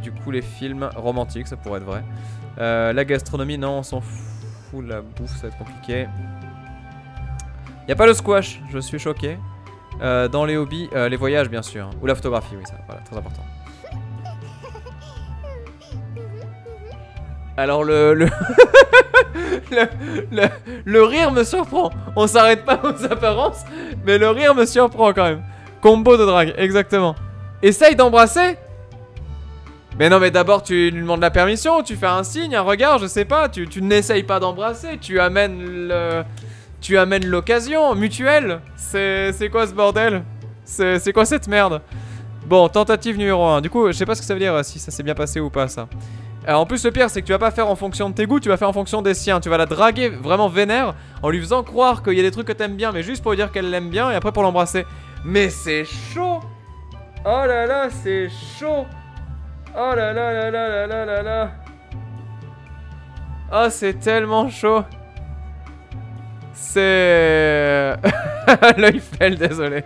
du coup, les films romantiques, ça pourrait être vrai. La gastronomie, non, on s'en fout. La bouffe, ça va être compliqué. Y a pas le squash, je suis choqué. Dans les hobbies, les voyages, bien sûr. Ou la photographie, oui, ça, voilà, très important. Alors, le rire me surprend. On s'arrête pas aux apparences, mais le rire me surprend quand même. Combo de drague, exactement. Essaye d'embrasser. Mais non, mais d'abord tu lui demandes la permission, tu fais un signe, un regard, je sais pas. Tu n'essayes pas d'embrasser, tu amènes l'occasion mutuelle. C'est quoi ce bordel? C'est quoi cette merde? Bon, tentative numéro 1. Du coup, je sais pas ce que ça veut dire, si ça s'est bien passé ou pas ça. En plus, le pire, c'est que tu vas pas faire en fonction de tes goûts, tu vas faire en fonction des siens. Tu vas la draguer vraiment vénère en lui faisant croire qu'il y a des trucs que t'aimes bien, mais juste pour lui dire qu'elle l'aime bien et après pour l'embrasser. Mais c'est chaud! Oh là là, c'est chaud! Oh là là là là là là là là! Oh, c'est tellement chaud! C'est... L'Oifel, désolé.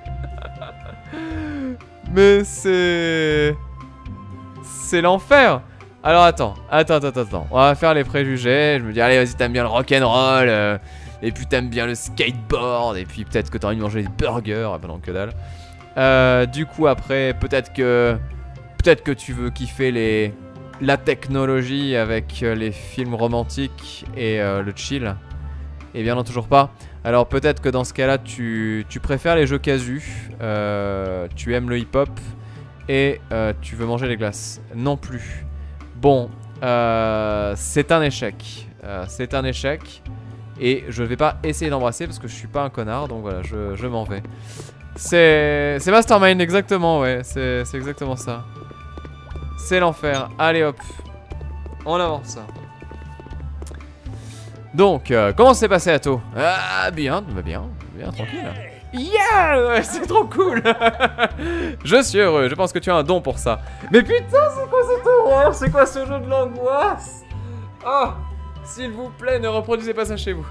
Mais c'est... C'est l'enfer. Alors attends. On va faire les préjugés. Je me dis, allez, vas-y, t'aimes bien le rock'n'roll. Et puis t'aimes bien le skateboard. Et puis peut-être que t'as envie de manger des burgers. Ah bah non, que dalle. Du coup, après, peut-être que tu veux kiffer la technologie avec les films romantiques et le chill. Et bien non, toujours pas. Alors peut-être que dans ce cas-là, tu préfères les jeux casus. Tu aimes le hip-hop. Et tu veux manger les glaces. Non plus. Bon, c'est un échec. C'est un échec. Et je vais pas essayer d'embrasser parce que je suis pas un connard. Donc voilà, je m'en vais. C'est Mastermind, exactement, ouais. C'est exactement ça. C'est l'enfer. Allez hop. On avance. Donc, comment s'est passé Atto? Ah, bien, bien, tranquille. Yeah, ouais, c'est trop cool. Je suis heureux, je pense que tu as un don pour ça. Mais putain, c'est quoi cette horreur? C'est quoi ce jeu de l'angoisse? Oh, s'il vous plaît, ne reproduisez pas ça chez vous.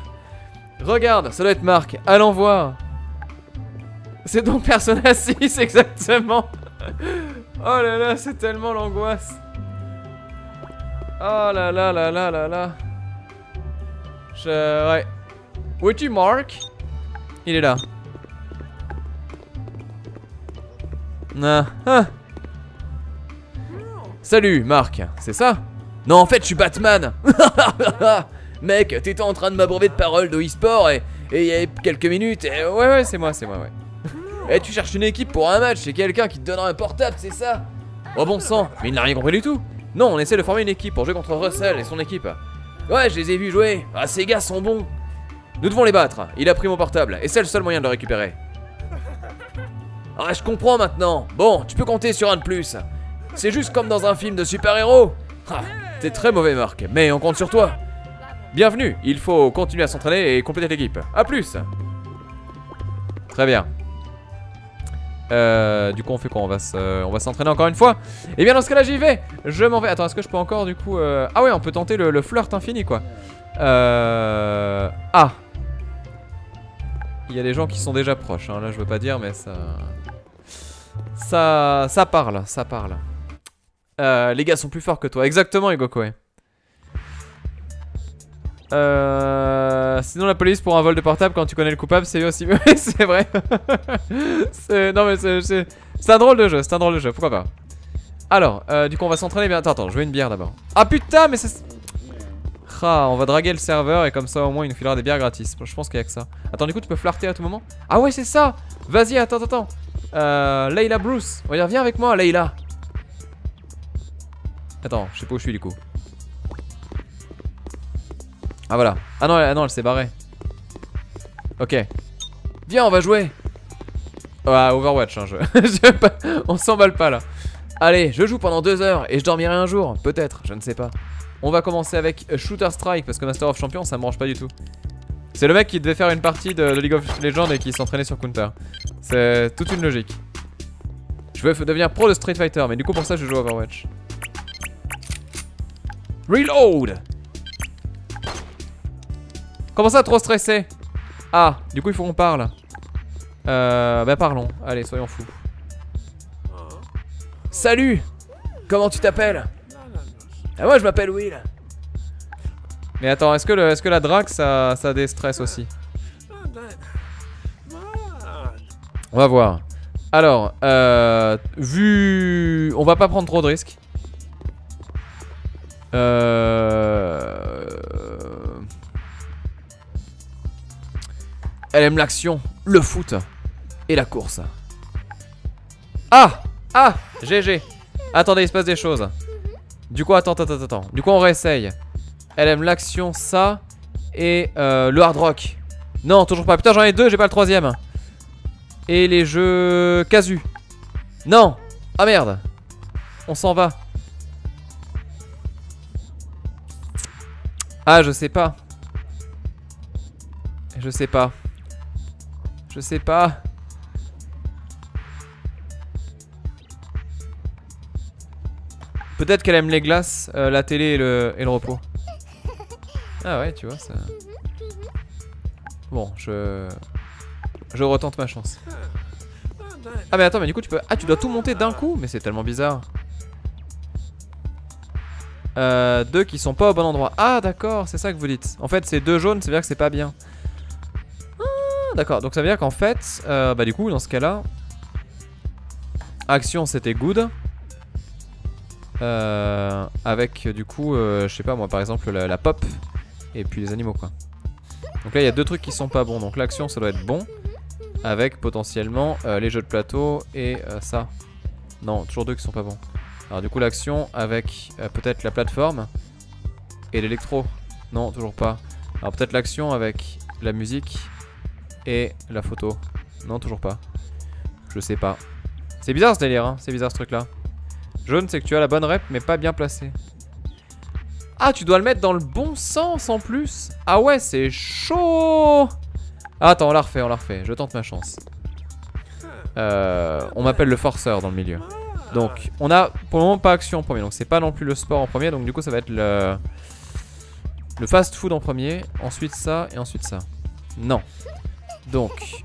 Regarde, ça doit être Marc, allons voir. C'est donc Persona 6, exactement. Oh là là, c'est tellement l'angoisse. Oh là là là là là là. Ouais. Où es-tu, Marc? Il est là. Ah. Salut, Marc, c'est ça? Non, en fait, je suis Batman. Mec, t'étais en train de m'abreuver de paroles de e-sport et il y a quelques minutes. Et ouais, c'est moi, ouais. Et tu cherches une équipe pour un match, c'est quelqu'un qui te donnera un portable, c'est ça? Oh bon sang, mais il n'a rien compris du tout. Non, on essaie de former une équipe pour jouer contre Russell et son équipe. Ouais, je les ai vus jouer. Ah, ces gars sont bons. Nous devons les battre. Il a pris mon portable et c'est le seul moyen de le récupérer. Ah, je comprends maintenant. Bon, tu peux compter sur un de plus. C'est juste comme dans un film de super-héros. Ah, t'es très mauvais, Marc, mais on compte sur toi. Bienvenue, il faut continuer à s'entraîner et compléter l'équipe. A plus. Très bien. Du coup on fait quoi? On va s'entraîner encore une fois. Et bien dans ce cas là j'y vais. Je m'en vais. Attends, est-ce que je peux encore du coup Ah ouais, on peut tenter le flirt infini quoi. Ah, il y a des gens qui sont déjà proches hein. Là je veux pas dire mais ça parle. Les gars sont plus forts que toi. Exactement, Igoko, ouais. Sinon la police pour un vol de portable quand tu connais le coupable c'est aussi. C'est vrai. Non mais c'est un drôle de jeu, pourquoi pas. Alors du coup on va s'entraîner bien. Attends, je veux une bière d'abord. Ah putain mais c'est... Ah, on va draguer le serveur et comme ça au moins il nous filera des bières gratis. Je pense qu'il y a que ça. Attends, du coup tu peux flirter à tout moment. Ah ouais c'est ça. Vas-y, attends. Layla Bruce, regarde, viens avec moi Layla. Attends, je sais pas où je suis du coup. Ah voilà. Ah non, elle s'est barrée. Ok. Viens, on va jouer. Ah, Overwatch, hein, on s'emballe pas là. Allez, je joue pendant 2 heures et je dormirai un jour, peut-être, je ne sais pas. On va commencer avec Shooter Strike parce que Master of Champions ça me branche pas du tout. C'est le mec qui devait faire une partie de League of Legends et qui s'entraînait sur Counter. C'est toute une logique. Je veux devenir pro de Street Fighter, mais du coup pour ça je joue à Overwatch. Reload. Comment ça, trop stressé? Ah, du coup il faut qu'on parle. Bah parlons, allez soyons fous. Salut. Comment tu t'appelles? Ah moi je m'appelle Will. Mais attends, est-ce que la drague ça déstresse aussi? On va voir. Alors, vu... On va pas prendre trop de risques. Elle aime l'action, le foot et la course. Ah! Ah! GG. Attendez, il se passe des choses. Du coup, attends. Du coup, on réessaye. Elle aime l'action, ça. Et le hard rock. Non, toujours pas. Putain, j'en ai 2, j'ai pas le 3ème. Et les jeux casu. Non. Ah merde. On s'en va. Ah, je sais pas. Je sais pas. Peut-être qu'elle aime les glaces, la télé et le repos. Ah ouais, tu vois, ça... Bon, je retente ma chance. Ah mais attends, mais du coup tu peux... Ah, tu dois tout monter d'un coup? Mais c'est tellement bizarre. 2 qui sont pas au bon endroit. Ah d'accord, c'est ça que vous dites. En fait c'est 2 jaunes, ça veut dire que c'est pas bien. Ah, d'accord, donc ça veut dire qu'en fait bah du coup dans ce cas là, action c'était good. Avec du coup je sais pas moi par exemple la pop. Et puis les animaux quoi. Donc là il y a 2 trucs qui sont pas bons. Donc l'action ça doit être bon. Avec potentiellement les jeux de plateau et ça. Non, toujours 2 qui sont pas bons. Alors du coup l'action avec peut-être la plateforme et l'électro. Non, toujours pas. Alors peut-être l'action avec la musique et la photo. Non, toujours pas. Je sais pas. C'est bizarre ce délire, hein. C'est bizarre ce truc là. Jaune, c'est que tu as la bonne rep mais pas bien placée. Ah, tu dois le mettre dans le bon sens en plus. Ah ouais, c'est chaud. Ah, attends, on la refait. Je tente ma chance. On m'appelle le forceur dans le milieu. Donc, on a pour le moment pas action en premier. Donc, c'est pas non plus le sport en premier. Donc, du coup, ça va être le fast food en premier. Ensuite, ça et ensuite ça. Non. Donc,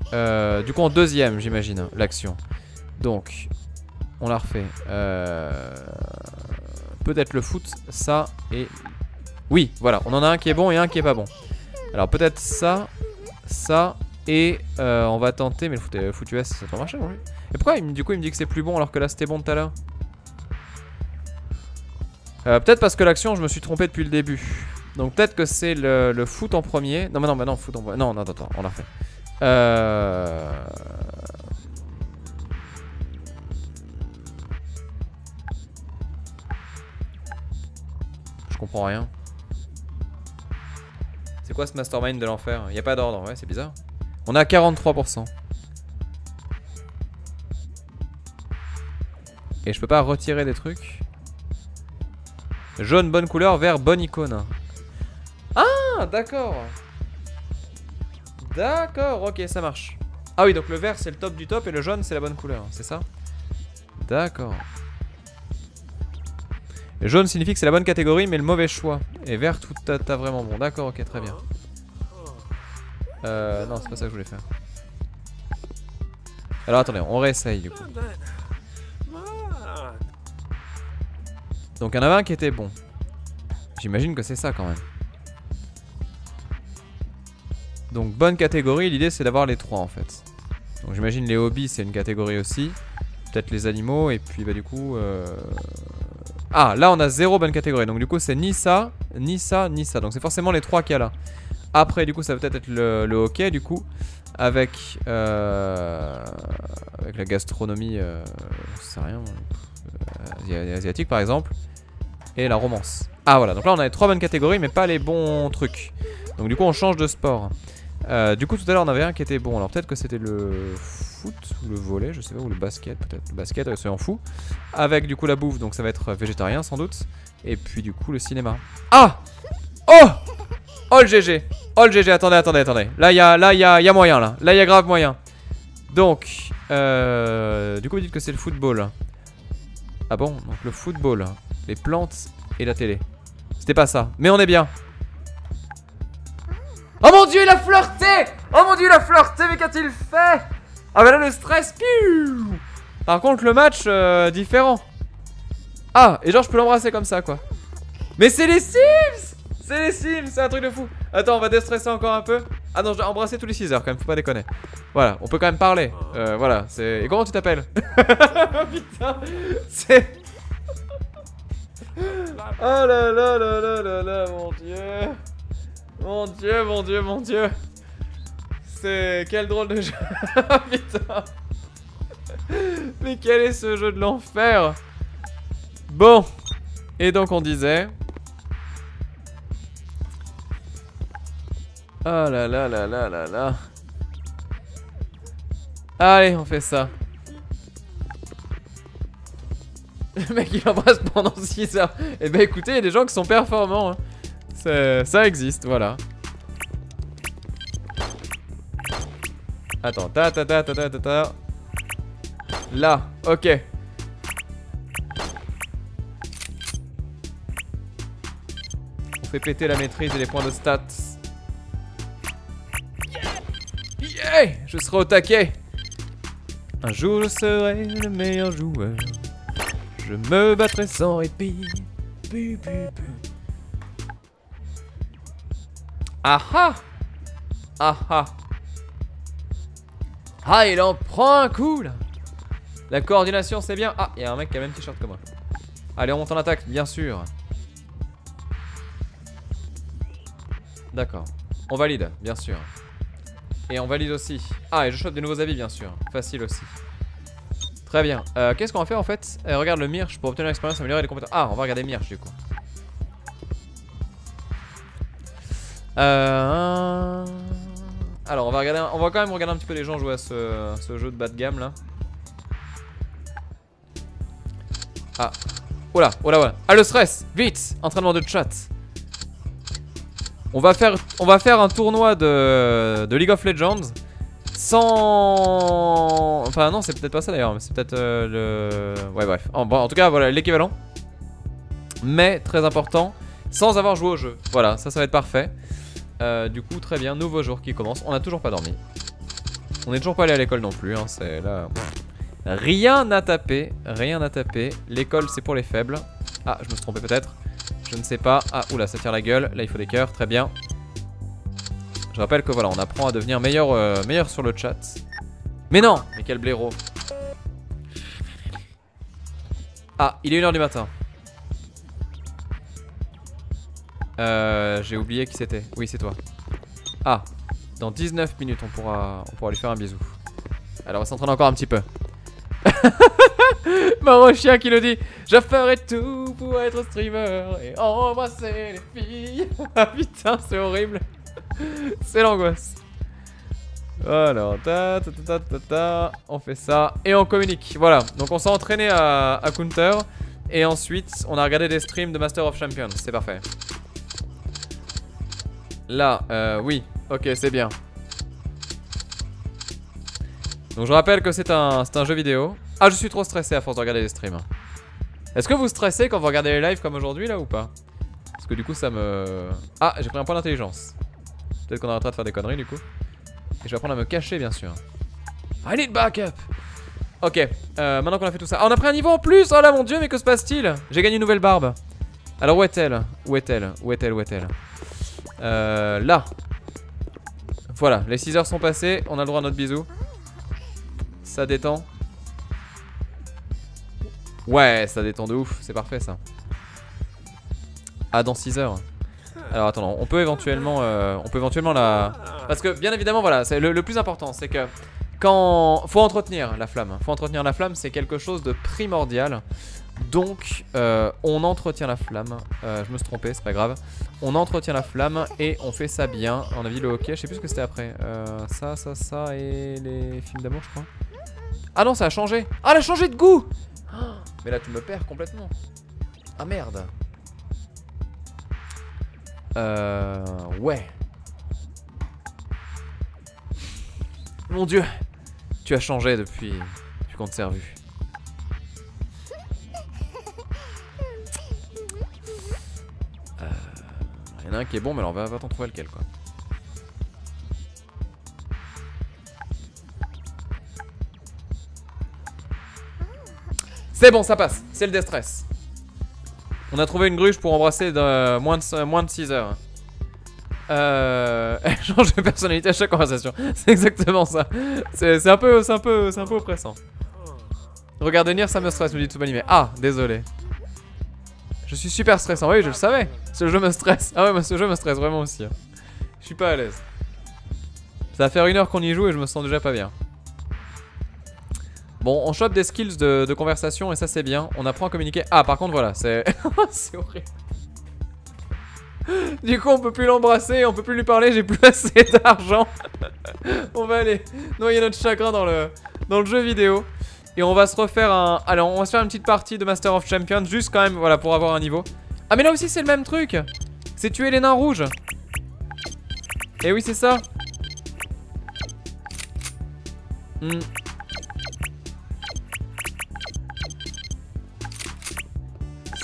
du coup, en deuxième, j'imagine, l'action. Donc, on la refait. Peut-être le foot, ça et... Oui, voilà. On en a un qui est bon et un qui est pas bon. Alors, peut-être ça, ça... Et on va tenter, mais le foot US ça doit marcher non lui. Et pourquoi du coup il me dit que c'est plus bon alors que là c'était bon tout à l'heure? Peut-être parce que l'action je me suis trompé depuis le début. Donc peut-être que c'est le foot en premier. Non mais non, foot en premier. Non, attends, on l'a fait. Je comprends rien. C'est quoi ce mastermind de l'enfer? Il n'y a pas d'ordre, ouais c'est bizarre. On a 43%. Et je peux pas retirer des trucs. Jaune, bonne couleur, vert, bonne icône. Ah, d'accord. D'accord, ok, ça marche. Ah oui, donc le vert c'est le top du top et le jaune c'est la bonne couleur, c'est ça? D'accord. Le jaune signifie que c'est la bonne catégorie mais le mauvais choix. Et vert tout t'as vraiment bon. D'accord, ok, très bien. Non, c'est pas ça que je voulais faire. Alors attendez, on réessaye du coup. Donc il y en avait un qui était bon. J'imagine que c'est ça quand même. Donc bonne catégorie, l'idée c'est d'avoir les 3 en fait. Donc j'imagine les hobbies c'est une catégorie aussi. Peut-être les animaux et puis bah du coup... Ah là on a 0 bonne catégorie. Donc du coup c'est ni ça, ni ça, ni ça. Donc c'est forcément les 3 qu'il y a là. Après du coup ça va peut-être être le hockey du coup. Avec la gastronomie je sais rien, asiatique par exemple. Et la romance. Ah voilà, donc là on a les 3 bonnes catégories mais pas les bons trucs. Donc du coup on change de sport. Du coup tout à l'heure on avait un qui était bon. Alors peut-être que c'était le foot ou le volley, je sais pas, ou le basket peut-être. Le basket, soyons fous. Avec du coup la bouffe, donc ça va être végétarien sans doute. Et puis du coup le cinéma. Ah! Oh! Oh le GG! Oh le GG, attendez. Là il y a moyen là. Là il y a grave moyen. Donc du coup vous dites que c'est le football. Ah bon? Donc le football, les plantes et la télé. C'était pas ça, mais on est bien. Oh mon dieu, il a flirté! Oh mon dieu, il a flirté, mais qu'a-t-il fait? Ah bah là le stress. Piou. Par contre le match différent. Ah, et genre je peux l'embrasser comme ça quoi. Mais c'est les Sims! C'est les Sims, c'est un truc de fou. Attends, on va déstresser encore un peu. Ah non, je dois embrasser tous les 6 heures quand même, faut pas déconner. Voilà, on peut quand même parler. Voilà, c'est... Et comment tu t'appelles? Putain, c'est... Oh là là là là là là, mon dieu. Mon dieu. C'est... Quel drôle de jeu. Putain. Mais quel est ce jeu de l'enfer? Bon. Et donc on disait... Oh là là là là là là. Allez, on fait ça. Le mec il embrasse pendant 6 heures. Et bah écoutez, il y a des gens qui sont performants hein. Ça existe, voilà. Attends, ta. Là, ok. On fait péter la maîtrise et les points de stats. Yeah! Je serai au taquet. Un jour je serai le meilleur joueur. Je me battrai sans répit. Ah ah. Ah ah. Ah, il en prend un coup là. La coordination c'est bien. Ah, il y a un mec qui a le même t-shirt que moi. Allez, on monte en attaque, bien sûr. D'accord. On valide, bien sûr. Et on valide aussi. Ah, et je chope des nouveaux avis, bien sûr. Facile aussi. Très bien. Qu'est-ce qu'on va faire en fait? Regarde le Mirch pour obtenir l'expérience, améliorer les compétences. Ah, on va regarder Mirch du coup. Alors, on va quand même regarder un petit peu les gens jouer à ce jeu de bas de gamme là. Ah. Oh là, oh là, voilà. Ah, le stress. Vite. Entraînement de chat. On va faire un tournoi de League of Legends sans... Enfin non, c'est peut-être pas ça d'ailleurs, mais c'est peut-être le... Ouais, bref. Bon, en tout cas, voilà, l'équivalent. Mais, très important, sans avoir joué au jeu. Voilà, ça va être parfait. Du coup, très bien, nouveau jour qui commence. On n'a toujours pas dormi. On n'est toujours pas allé à l'école non plus, hein, c'est là... Rien à taper, rien à taper. L'école, c'est pour les faibles. Ah, je me suis trompé peut-être. Je ne sais pas. Ah, oula, ça tire la gueule. Là, il faut des cœurs. Très bien. Je rappelle que voilà, on apprend à devenir meilleur sur le chat. Mais non! Mais quel blaireau. Ah, il est 1h du matin. J'ai oublié qui c'était. Oui, c'est toi. Ah, dans 19 minutes, on pourra lui faire un bisou. Alors, on va s'entraîner encore un petit peu. Marron chien qui le dit. Je ferai tout pour être streamer et embrasser les filles. Ah putain, c'est horrible. C'est l'angoisse. Alors, on fait ça et on communique. Voilà, donc on s'est entraîné à Counter. Et ensuite, on a regardé des streams de Master of Champions. C'est parfait. Là, oui, ok, c'est bien. Donc je rappelle que c'est un jeu vidéo. Ah, je suis trop stressé à force de regarder les streams. Est-ce que vous stressez quand vous regardez les lives comme aujourd'hui là ou pas? Parce que du coup ça me... Ah, j'ai pris un point d'intelligence. Peut-être qu'on arrêtera de faire des conneries du coup. Et je vais apprendre à me cacher bien sûr. I need backup. Ok, maintenant qu'on a fait tout ça. Ah, on a pris un niveau en plus. Oh là mon dieu, mais que se passe-t-il? J'ai gagné une nouvelle barbe. Alors où est-elle? Où est-elle? Où est-elle? Où est-elle? Là. Voilà, les 6 heures sont passées. On a le droit à notre bisou. Ça détend. Ouais, ça détend de ouf. C'est parfait ça. Ah, dans 6 heures. Alors attends, on peut éventuellement la... Parce que bien évidemment, voilà, c'est le plus important, c'est que quand... Faut entretenir la flamme. Faut entretenir la flamme, c'est quelque chose de primordial. Donc, on entretient la flamme. Je me suis trompé, c'est pas grave. On entretient la flamme et on fait ça bien. On a vu le hockey, je sais plus ce que c'était après. Ça et les films d'amour, je crois. Ah non, ça a changé. Ah, elle a changé de goût. Mais là, tu me perds complètement. Ah merde. Ouais. Mon dieu. Tu as changé depuis qu'on te s'est revu. Il y en a un qui est bon, mais alors va t'en trouver lequel quoi. C'est bon, ça passe. C'est le déstress. On a trouvé une gruge pour embrasser de moins de 6 heures. Elle change de personnalité à chaque conversation. C'est exactement ça. C'est un peu oppressant. Regarder Nier, ça me stresse, me dit Tsubanime. Ah, désolé. Je suis super stressant. Oui, je le savais. Ce jeu me stresse. Ah ouais, mais ce jeu me stresse vraiment aussi. Je suis pas à l'aise. Ça va faire 1 heure qu'on y joue et je me sens déjà pas bien. Bon, on chope des skills de conversation et ça c'est bien. On apprend à communiquer. Ah, par contre, voilà, c'est... c'est horrible. Du coup, on peut plus l'embrasser, on peut plus lui parler, j'ai plus assez d'argent. On va aller noyer notre chagrin dans le jeu vidéo. Et on va se refaire un... Alors, on va se faire une petite partie de Master of Champions, juste quand même, voilà, pour avoir un niveau. Ah, mais là aussi, c'est le même truc. C'est tuer les nains rouges. Et oui, c'est ça.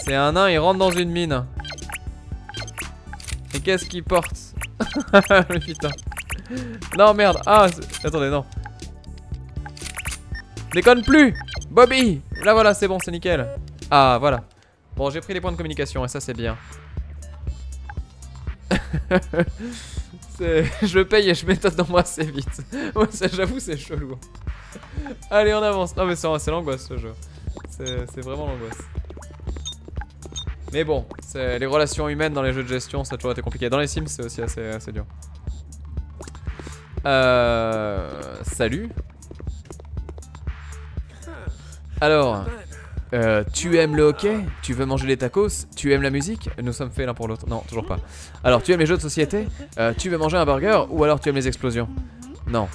C'est un nain, il rentre dans une mine. Et qu'est-ce qu'il porte? Le putain. Non, merde. Ah, attendez, non. Déconne plus, Bobby. Là, voilà, c'est bon, c'est nickel. Ah, voilà. Bon, j'ai pris les points de communication et ça c'est bien. Je paye et je m'étonne dans moi assez vite. Ouais, j'avoue, c'est chelou. Allez, on avance. Non, mais c'est l'angoisse ce jeu. C'est vraiment l'angoisse. Mais bon, les relations humaines dans les jeux de gestion, ça a toujours été compliqué. Dans les Sims, c'est aussi assez dur. Salut. Alors, tu aimes le hockey? Tu veux manger des tacos? Tu aimes la musique? Nous sommes faits l'un pour l'autre. Non, toujours pas. Alors, tu aimes les jeux de société? Tu veux manger un burger? Ou alors tu aimes les explosions? Non.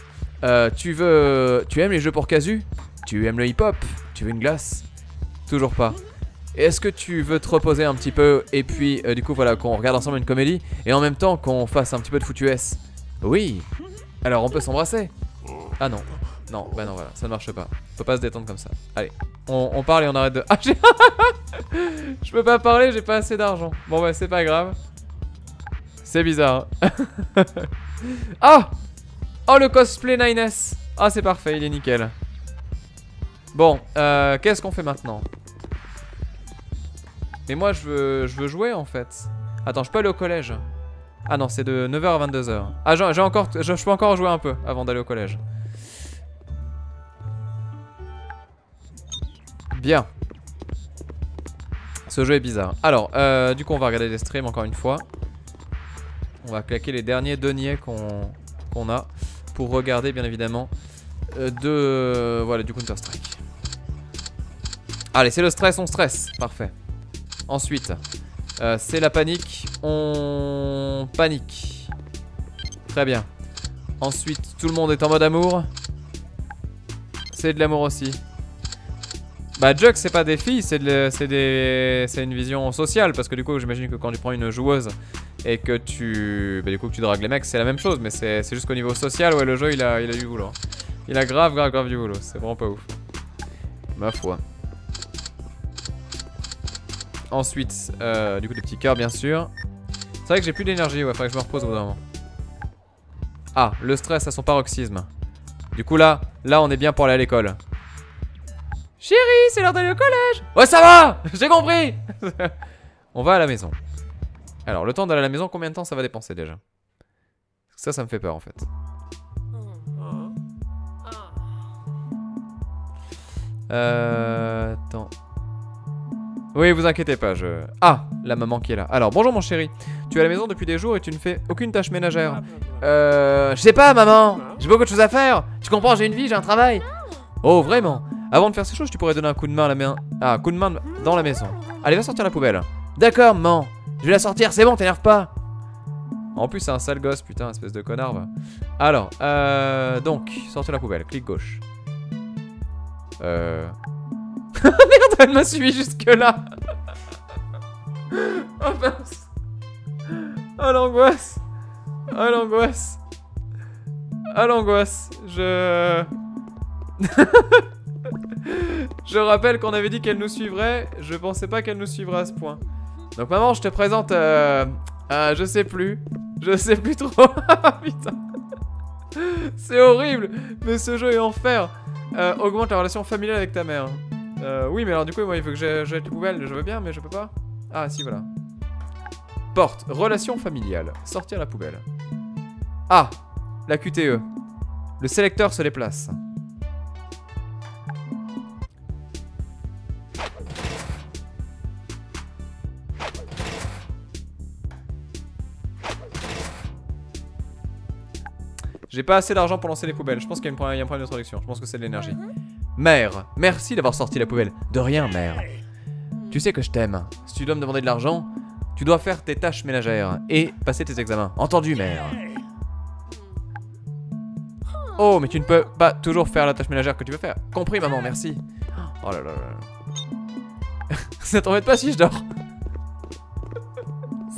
Tu aimes les jeux pour casu? Tu aimes le hip-hop? Tu veux une glace? Toujours pas. Est-ce que tu veux te reposer un petit peu et puis du coup voilà qu'on regarde ensemble une comédie et en même temps qu'on fasse un petit peu de foutu S? Oui. Alors on peut s'embrasser? Ah non. Non, bah non voilà, ça ne marche pas. On peut pas se détendre comme ça. Allez, on parle et on arrête de... Ah j'ai... Je peux pas parler, j'ai pas assez d'argent. Bon bah c'est pas grave. C'est bizarre. Ah! Oh le cosplay 9S. Ah c'est parfait, il est nickel. Bon, qu'est-ce qu'on fait maintenant? Mais moi je veux jouer en fait. Attends, je peux aller au collège? Ah non, c'est de 9h à 22h. Ah je peux encore jouer un peu avant d'aller au collège. Bien. Ce jeu est bizarre. Alors, du coup on va regarder des streams encore une fois. On va claquer les derniers deniers qu'on a pour regarder bien évidemment voilà, du Counter-Strike. Allez, c'est le stress, on stresse. Parfait. Ensuite, c'est la panique. On panique. Très bien. Ensuite, tout le monde est en mode amour. C'est de l'amour aussi. Bah, Jug, c'est pas des filles, c'est une vision sociale. Parce que du coup, j'imagine que quand tu prends une joueuse et que tu dragues les mecs, c'est la même chose. Mais c'est juste qu'au niveau social, ouais, le jeu il a du boulot. Il a grave du boulot. C'est vraiment pas ouf. Ma foi. Ensuite, du coup des petits cœurs bien sûr. C'est vrai que j'ai plus d'énergie, ouais, faudrait que je me repose au bout d'un moment. Ah, le stress à son paroxysme. Du coup là on est bien pour aller à l'école. Chérie, c'est l'heure d'aller au collège. Ouais ça va, j'ai compris. On va à la maison. Alors le temps d'aller à la maison, combien de temps ça va dépenser déjà? Ça me fait peur en fait. Attends. Oui, vous inquiétez pas, Ah, la maman qui est là. Alors, bonjour mon chéri. Tu es à la maison depuis des jours et tu ne fais aucune tâche ménagère. Je sais pas, maman. J'ai beaucoup de choses à faire. Tu comprends, j'ai une vie, j'ai un travail. Oh, vraiment? Avant de faire ces choses, tu pourrais donner un coup de main à la main. Ah, un coup de main dans la maison. Allez, va sortir la poubelle. D'accord, maman. Je vais la sortir, c'est bon, t'énerve pas. En plus, c'est un sale gosse, putain, espèce de connard. Va. Alors, donc, sortir la poubelle. Clic gauche. Merde, elle m'a suivi jusque là. Oh mince. Oh l'angoisse. Oh l'angoisse. Oh l'angoisse. Je rappelle qu'on avait dit qu'elle nous suivrait. Je pensais pas qu'elle nous suivrait à ce point. Donc maman, je te présente je sais plus. Je sais plus trop. Putain. C'est horrible. Mais ce jeu est enfer. Augmente la relation familiale avec ta mère. Oui, mais alors du coup, moi, il faut que je jette les poubelles. Je veux bien, mais je peux pas. Ah, si, voilà. Porte, relation familiale. Sortir la poubelle. Ah, la QTE. Le sélecteur se déplace. J'ai pas assez d'argent pour lancer les poubelles. Je pense qu'il y a un problème de traduction. Je pense que c'est de l'énergie. Mère, merci d'avoir sorti la poubelle. De rien, mère. Tu sais que je t'aime. Si tu dois me demander de l'argent, tu dois faire tes tâches ménagères et passer tes examens. Entendu, mère? Oh, mais tu ne peux pas toujours faire la tâche ménagère que tu veux faire. Compris, maman, merci. Oh là là là. Ça t'embête pas si je dors?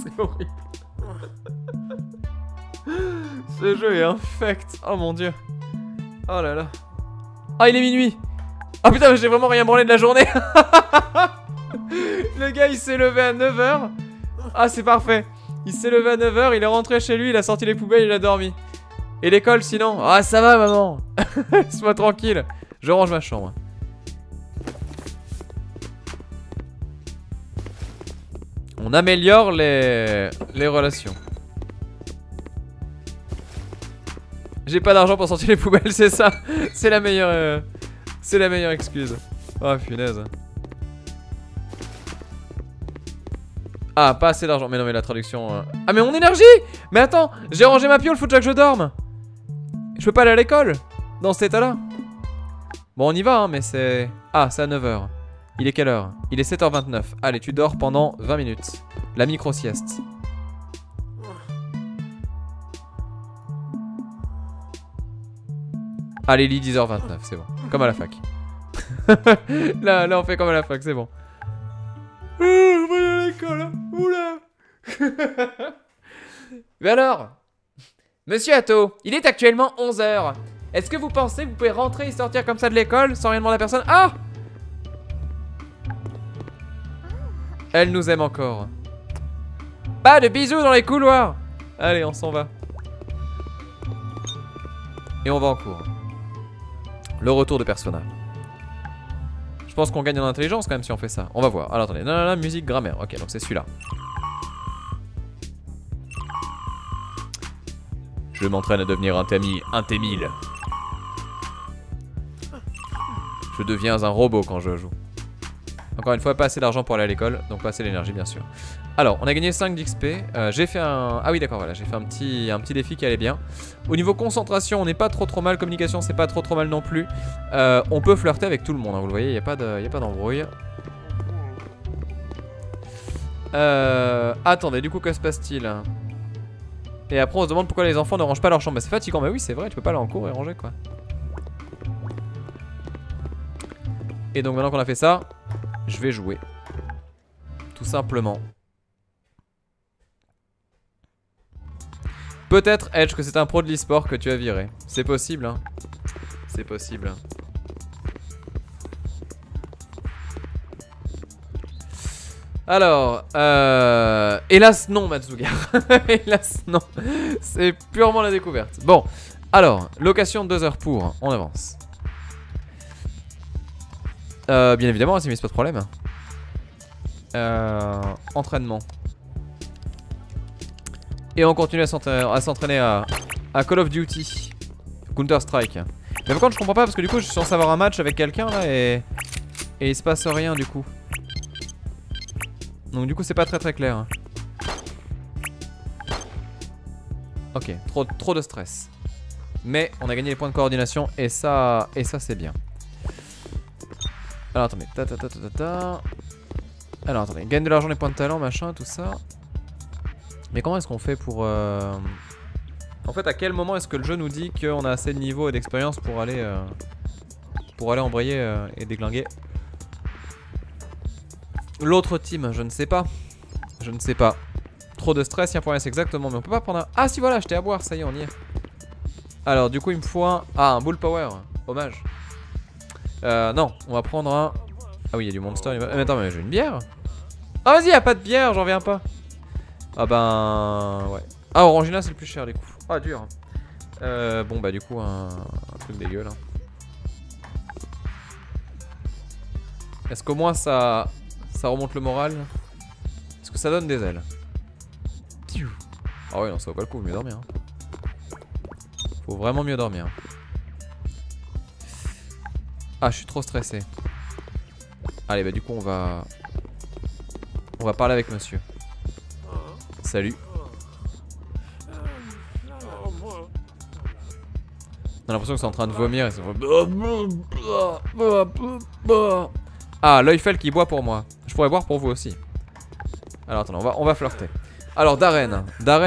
C'est horrible. Ce jeu est infect. Oh mon dieu. Oh là là. Ah, il est minuit. Oh putain, j'ai vraiment rien branlé de la journée. Le gars, il s'est levé à 9h. Ah, c'est parfait. Il s'est levé à 9h, il est rentré chez lui, il a sorti les poubelles, il a dormi. Et l'école sinon? Ah, ça va, maman. Laisse-moi tranquille. Je range ma chambre. On améliore les relations. J'ai pas d'argent pour sortir les poubelles, c'est ça. C'est la meilleure excuse. Oh punaise. Ah, pas assez d'argent. Mais non, mais la traduction... Ah, mais mon énergie! Mais attends, j'ai rangé ma piole, faut déjà que je dorme. Je peux pas aller à l'école dans cet état-là. Bon, on y va, hein, mais c'est... Ah, c'est à 9h. Il est quelle heure? Il est 7h29. Allez, tu dors pendant 20 minutes. La micro-sieste. Allez, lit 10h29, c'est bon. Comme à la fac. là, on fait comme à la fac, c'est bon. On va aller à l'école. Oula. Mais alors, Monsieur Atto, il est actuellement 11h. Est-ce que vous pensez que vous pouvez rentrer et sortir comme ça de l'école sans rien demander à personne? Ah! Elle nous aime encore. Pas de bisous dans les couloirs. Allez, on s'en va. Et on va en cours. Le retour de Persona. Je pense qu'on gagne en intelligence quand même si on fait ça. On va voir. Alors attendez. Non, non, non, musique, grammaire. Ok, donc c'est celui-là. Je m'entraîne à devenir un Témil. Je deviens un robot quand je joue. Encore une fois, pas assez d'argent pour aller à l'école, donc pas assez d'énergie bien sûr. Alors, on a gagné 5 d'XP. J'ai fait un... Ah oui d'accord, voilà, j'ai fait un petit défi qui allait bien. Au niveau concentration, on n'est pas trop mal. Communication, c'est pas trop mal non plus. On peut flirter avec tout le monde, hein, vous le voyez, il n'y a pas d'embrouille. Attendez, du coup, que se passe-t-il? Et après, on se demande pourquoi les enfants ne rangent pas leur chambre. Bah, c'est fatigant, mais oui, c'est vrai, tu peux pas aller en cours et ranger quoi. Et donc, maintenant qu'on a fait ça, je vais jouer. Tout simplement. Peut-être, Edge, que c'est un pro de l'e-sport que tu as viré. C'est possible, hein. C'est possible. Alors, hélas non, Matsugar. Hélas non. C'est purement la découverte. Bon, alors, location 2 heures pour. On avance. Bien évidemment, c'est pas de problème. Entraînement. Et on continue à s'entraîner à Call of Duty, Counter Strike. Mais par contre je comprends pas parce que du coup je suis censé avoir un match avec quelqu'un là et il se passe rien du coup. Donc du coup c'est pas très clair. Ok, trop de stress. Mais on a gagné les points de coordination et ça c'est bien. Alors attendez, Alors attendez, gagne de l'argent, les points de talent, machin, tout ça. Mais comment est-ce qu'on fait pour... En fait, à quel moment est-ce que le jeu nous dit qu'on a assez de niveau et d'expérience pour aller embrayer et déglinguer l'autre team? Je ne sais pas. Je ne sais pas. Trop de stress, il y a un problème, c'est exactement. Mais on peut pas prendre un... Ah si, voilà, acheter à boire, ça y est, on y est. Alors, du coup, il me faut un... Ah, un Bull Power. Hommage. Non, on va prendre un... Ah oui, il y a du Monster. Mais attends, mais j'ai une bière. Ah vas-y, y a pas de bière, j'en reviens pas. Ah ben... Ouais. Ah, Orangina, c'est le plus cher, du coup. Ah, dur. Bon, bah du coup, un truc dégueu, là. Est-ce qu'au moins, ça remonte le moral? Est-ce que ça donne des ailes? Ah ouais, non, ça vaut pas le coup, mieux dormir. Hein. Faut vraiment mieux dormir. Ah, je suis trop stressé. Allez, bah du coup, on va parler avec monsieur. Salut. On a l'impression que c'est en train de vomir et ça... Ah, l'Eufel qui boit pour moi. Je pourrais boire pour vous aussi. Alors attends, on va flirter. Alors Darren,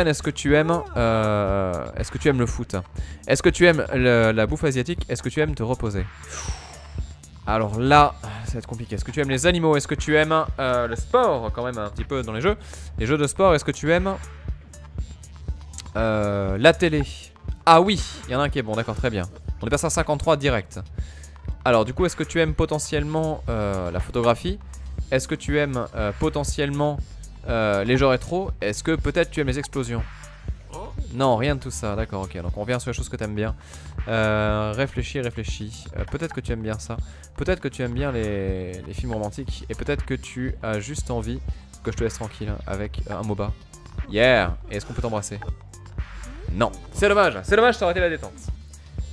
est-ce que tu aimes le foot? Est-ce que tu aimes la bouffe asiatique? Est-ce que tu aimes te reposer? Alors là, ça va être compliqué. Est-ce que tu aimes les animaux? Est-ce que tu aimes le sport quand même un petit peu dans les jeux de sport? Est-ce que tu aimes la télé? Ah oui, il y en a un qui est bon, d'accord, très bien. On est passé à 53 direct. Alors du coup, est-ce que tu aimes potentiellement la photographie? Est-ce que tu aimes potentiellement les jeux rétro? Est-ce que peut-être tu aimes les explosions? Non, rien de tout ça, d'accord, ok. Donc on revient sur les choses que tu aimes bien. Réfléchis. Peut-être que tu aimes bien ça. Peut-être que tu aimes bien les films romantiques. Et peut-être que tu as juste envie que je te laisse tranquille avec un MOBA. Yeah. Et est-ce qu'on peut t'embrasser? Non. C'est dommage, ça aurait été la détente.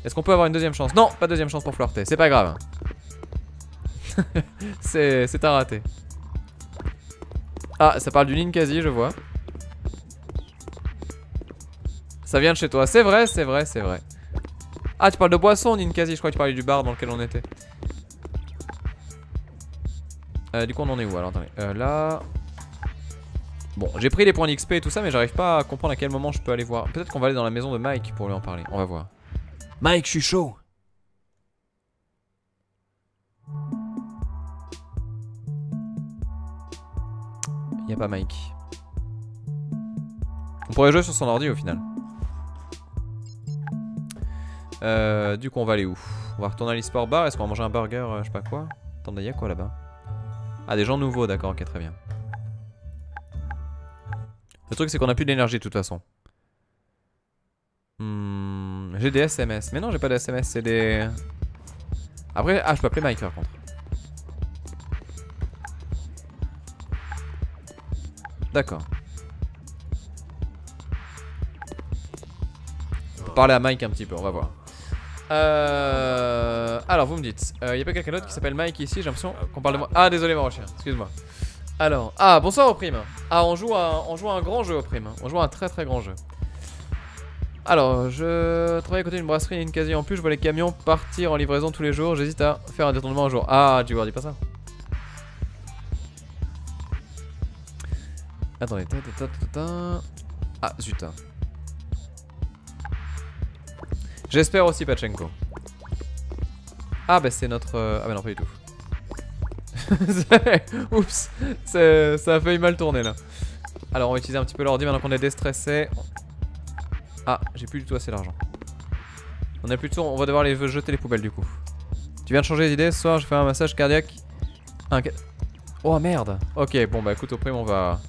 Est-ce qu'on peut avoir une deuxième chance? Non, pas de deuxième chance pour flirter, c'est pas grave. C'est un raté. Ah, ça parle du Ninkasi, je vois. Ça vient de chez toi, c'est vrai, c'est vrai, c'est vrai. Ah, tu parles de boisson, Ninkasi, je crois que tu parlais du bar dans lequel on était. Du coup, on en est où? Alors, attendez. Là... Bon, j'ai pris les points d'XP et tout ça, mais j'arrive pas à comprendre à quel moment je peux aller voir. Peut-être qu'on va aller dans la maison de Mike pour lui en parler. On va voir. Mike, je suis chaud. Y a pas Mike. On pourrait jouer sur son ordi au final. Du coup, on va aller où? On va retourner à l'e-sport bar. Est-ce qu'on va manger un burger, je sais pas quoi? Attendez, y'a quoi là-bas? Ah, des gens nouveaux, d'accord, ok, très bien. Le truc, c'est qu'on a plus d'énergie de toute façon. J'ai des SMS. Mais non, j'ai pas de SMS, c'est des... Après, ah, je peux appeler Mike par contre. D'accord. Parler à Mike un petit peu, on va voir. Alors, vous me dites, y a pas quelqu'un d'autre qui s'appelle Mike ici? J'ai l'impression qu'on parle de moi. Ah, désolé, Marochien, excuse-moi. Alors, ah, bonsoir au prime. Ah, on joue à un grand jeu au prime. On joue à un très très grand jeu. Alors, je travaille à côté d'une brasserie Ninkasi en plus. Je vois les camions partir en livraison tous les jours. J'hésite à faire un détournement un jour. Ah, tu vois, dis pas ça. Attendez. Ah, zut. J'espère aussi Pachenko. Ah, bah c'est notre... Ah, bah non, pas du tout. Oups, ça a failli mal tourner là. Alors on va utiliser un petit peu l'ordi maintenant qu'on est déstressé. Ah, j'ai plus du tout assez d'argent. On a plus de tour, on va devoir les jeter les poubelles du coup. Tu viens de changer d'idée ce soir, je fais un massage cardiaque. Oh merde. Ok, bon bah écoute, au prime on va...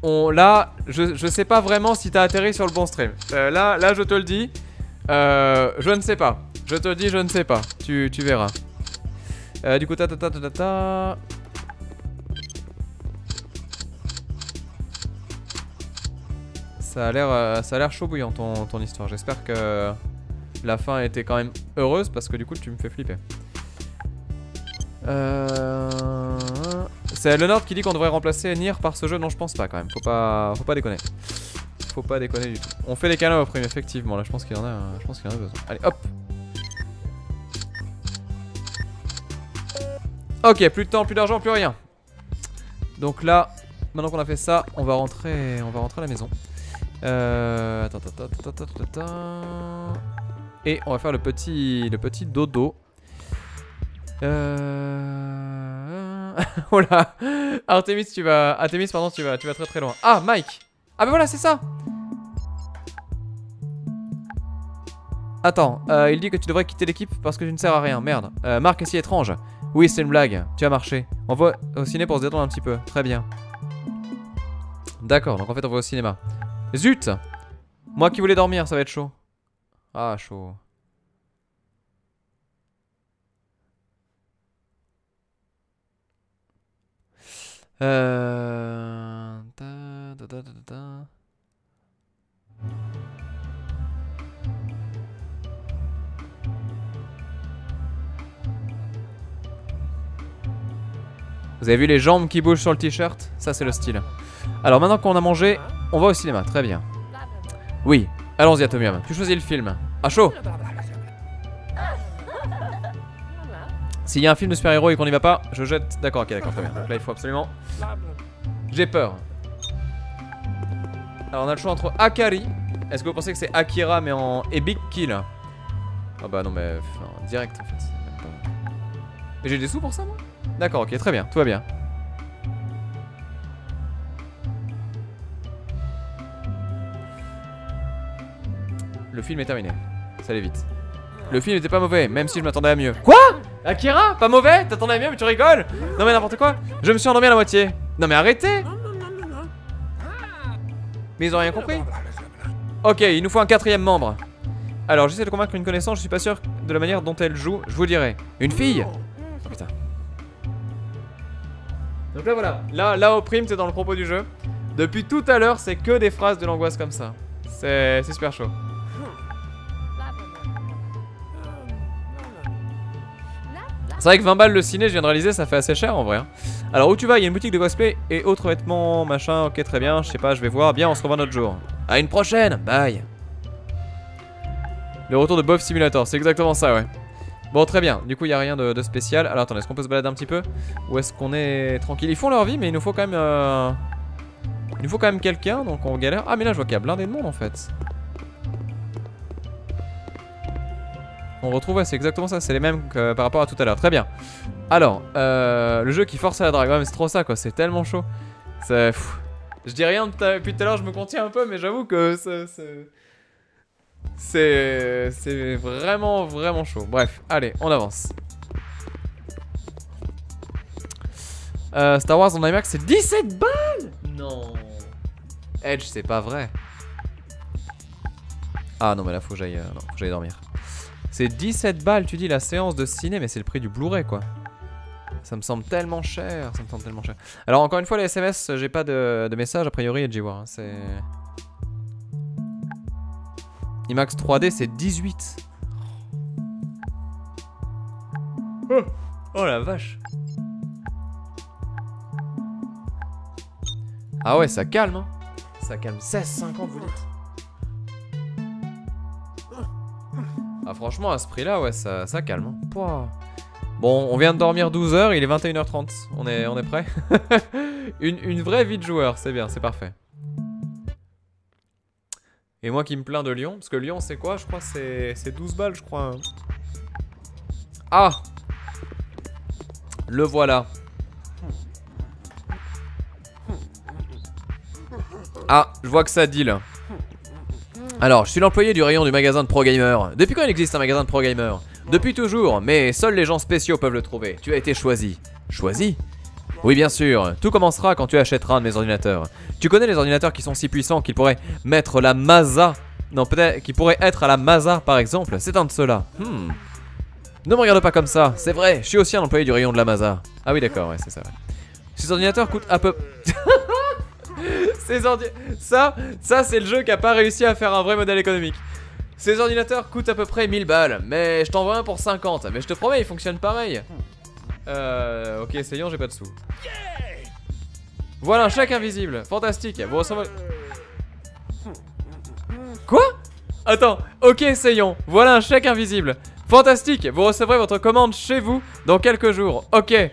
Là, je sais pas vraiment si t'as atterri sur le bon stream. Là je te le dis. Je ne sais pas. Je te le dis, je ne sais pas. Tu verras. Du coup, Ça a l'air chaud bouillant ton histoire. J'espère que la fin était quand même heureuse parce que du coup tu me fais flipper. C'est le Nord qui dit qu'on devrait remplacer Nier par ce jeu. Non, je pense pas quand même. Faut pas déconner. Faut pas déconner du tout. On fait des câlins au prime effectivement. Là, je pense qu'il y en a besoin. Allez, hop. Ok, plus de temps, plus d'argent, plus rien. Donc là, maintenant qu'on a fait ça, on va rentrer à la maison. Et on va faire le petit dodo. Oh là, Artemis, pardon, tu vas très très loin. Ah, Mike. Ah bah voilà, c'est ça. Attends, il dit que tu devrais quitter l'équipe parce que tu ne sers à rien. Merde. Marc est si étrange. Oui, c'est une blague. Tu as marché. On va au ciné pour se détendre un petit peu. Très bien. D'accord, donc en fait on va au cinéma. Zut! Moi qui voulais dormir, ça va être chaud. Ah, chaud. Vous avez vu les jambes qui bougent sur le t-shirt? Ça c'est le style. Alors maintenant qu'on a mangé, on va au cinéma, très bien. Oui, allons-y Atomium, tu choisis le film. Ah chaud. S'il y a un film de super-héros et qu'on n'y va pas, je jette... D'accord, ok, d'accord, très bien. Donc là il faut absolument... J'ai peur. Alors on a le choix entre Akari. Est-ce que vous pensez que c'est Akira mais en... Et Big Kill? Ah bah non mais... Enfin, direct en fait. Et j'ai des sous pour ça moi? D'accord, ok, très bien, tout va bien. Le film est terminé. Ça allait vite. Le film était pas mauvais, même si je m'attendais à mieux. Quoi? Akira? Pas mauvais? T'attendais à mieux mais tu rigoles? Non mais n'importe quoi. Je me suis endormi à la moitié. Non mais arrêtez. Mais ils ont rien compris. Ok, il nous faut un 4ème membre. Alors j'essaie de convaincre une connaissance, je suis pas sûr de la manière dont elle joue. Je vous dirai. Une fille? Oh putain. Donc là voilà, là au prime, t'es dans le propos du jeu. Depuis tout à l'heure, c'est que des phrases de l'angoisse comme ça. C'est super chaud. C'est vrai que 20 balles le ciné, je viens de réaliser, ça fait assez cher en vrai. Hein. Alors où tu vas? Il y a une boutique de cosplay et autres vêtements, machin, ok très bien, je sais pas, je vais voir. Bien, on se revoit un autre jour. À une prochaine, bye. Le retour de Bob Simulator, c'est exactement ça, ouais. Bon, très bien, du coup il n'y a rien de spécial. Alors attendez, est-ce qu'on peut se balader un petit peu? Ou est-ce qu'on est tranquille? Ils font leur vie, mais il nous faut quand même... Il nous faut quand même quelqu'un, donc on galère. Ah mais là je vois qu'il y a blindé de monde en fait. On retrouve, ouais, c'est exactement ça, c'est les mêmes que par rapport à tout à l'heure. Très bien. Alors, le jeu qui force à la drague, ouais, mais c'est trop ça quoi, c'est tellement chaud. Je dis rien depuis tout à l'heure, je me contiens un peu, mais j'avoue que c'est vraiment, vraiment chaud. Bref, allez, on avance. Star Wars en IMAX, c'est 17 balles. Non. Edge, c'est pas vrai. Ah non, mais là, faut que j'aille dormir. C'est 17 balles, tu dis, la séance de ciné, mais c'est le prix du Blu-ray, quoi. Ça me semble tellement cher, Alors, encore une fois, les SMS, j'ai pas de message, a priori, et G-War, hein, c'est... IMAX 3D, c'est 18. Oh la vache. Ah ouais, ça calme, hein. Ça calme. 16,50 vous dites. Ah franchement, à ce prix-là, ouais, ça calme. Hein. Pouah. Bon, on vient de dormir 12 h, il est 21h30. On est prêt. une vraie vie de joueur, c'est bien, c'est parfait. Et moi qui me plains de Lyon, parce que Lyon c'est quoi? Je crois c'est 12 balles, je crois. Ah! Le voilà. Ah, je vois que ça deal. Alors, je suis l'employé du rayon du magasin de Pro Gamer. Depuis quand il existe un magasin de Pro Gamer? Depuis toujours, mais seuls les gens spéciaux peuvent le trouver. Tu as été choisi. Choisi? Oui, bien sûr. Tout commencera quand tu achèteras un de mes ordinateurs. Tu connais les ordinateurs qui sont si puissants qu'ils pourraient mettre la Masa? Non, peut-être qu'ils pourraient être à la Masa, par exemple. C'est un de ceux-là. Ne me regarde pas comme ça. C'est vrai, je suis aussi un employé du rayon de la Masa. Ah oui, d'accord, ouais, c'est ça. Ouais. Ces ordinateurs coûtent à peu... Ça c'est le jeu qui a pas réussi à faire un vrai modèle économique. Ces ordinateurs coûtent à peu près 1000 balles. Mais je t'envoie un pour 50. Mais je te promets, ils fonctionnent pareil. Ok, essayons, j'ai pas de sous. Voilà un chèque invisible. Fantastique. Vous recevez... Quoi? Attends, ok, essayons. Voilà un chèque invisible. Fantastique. Vous recevrez votre commande chez vous dans quelques jours. Ok. Mais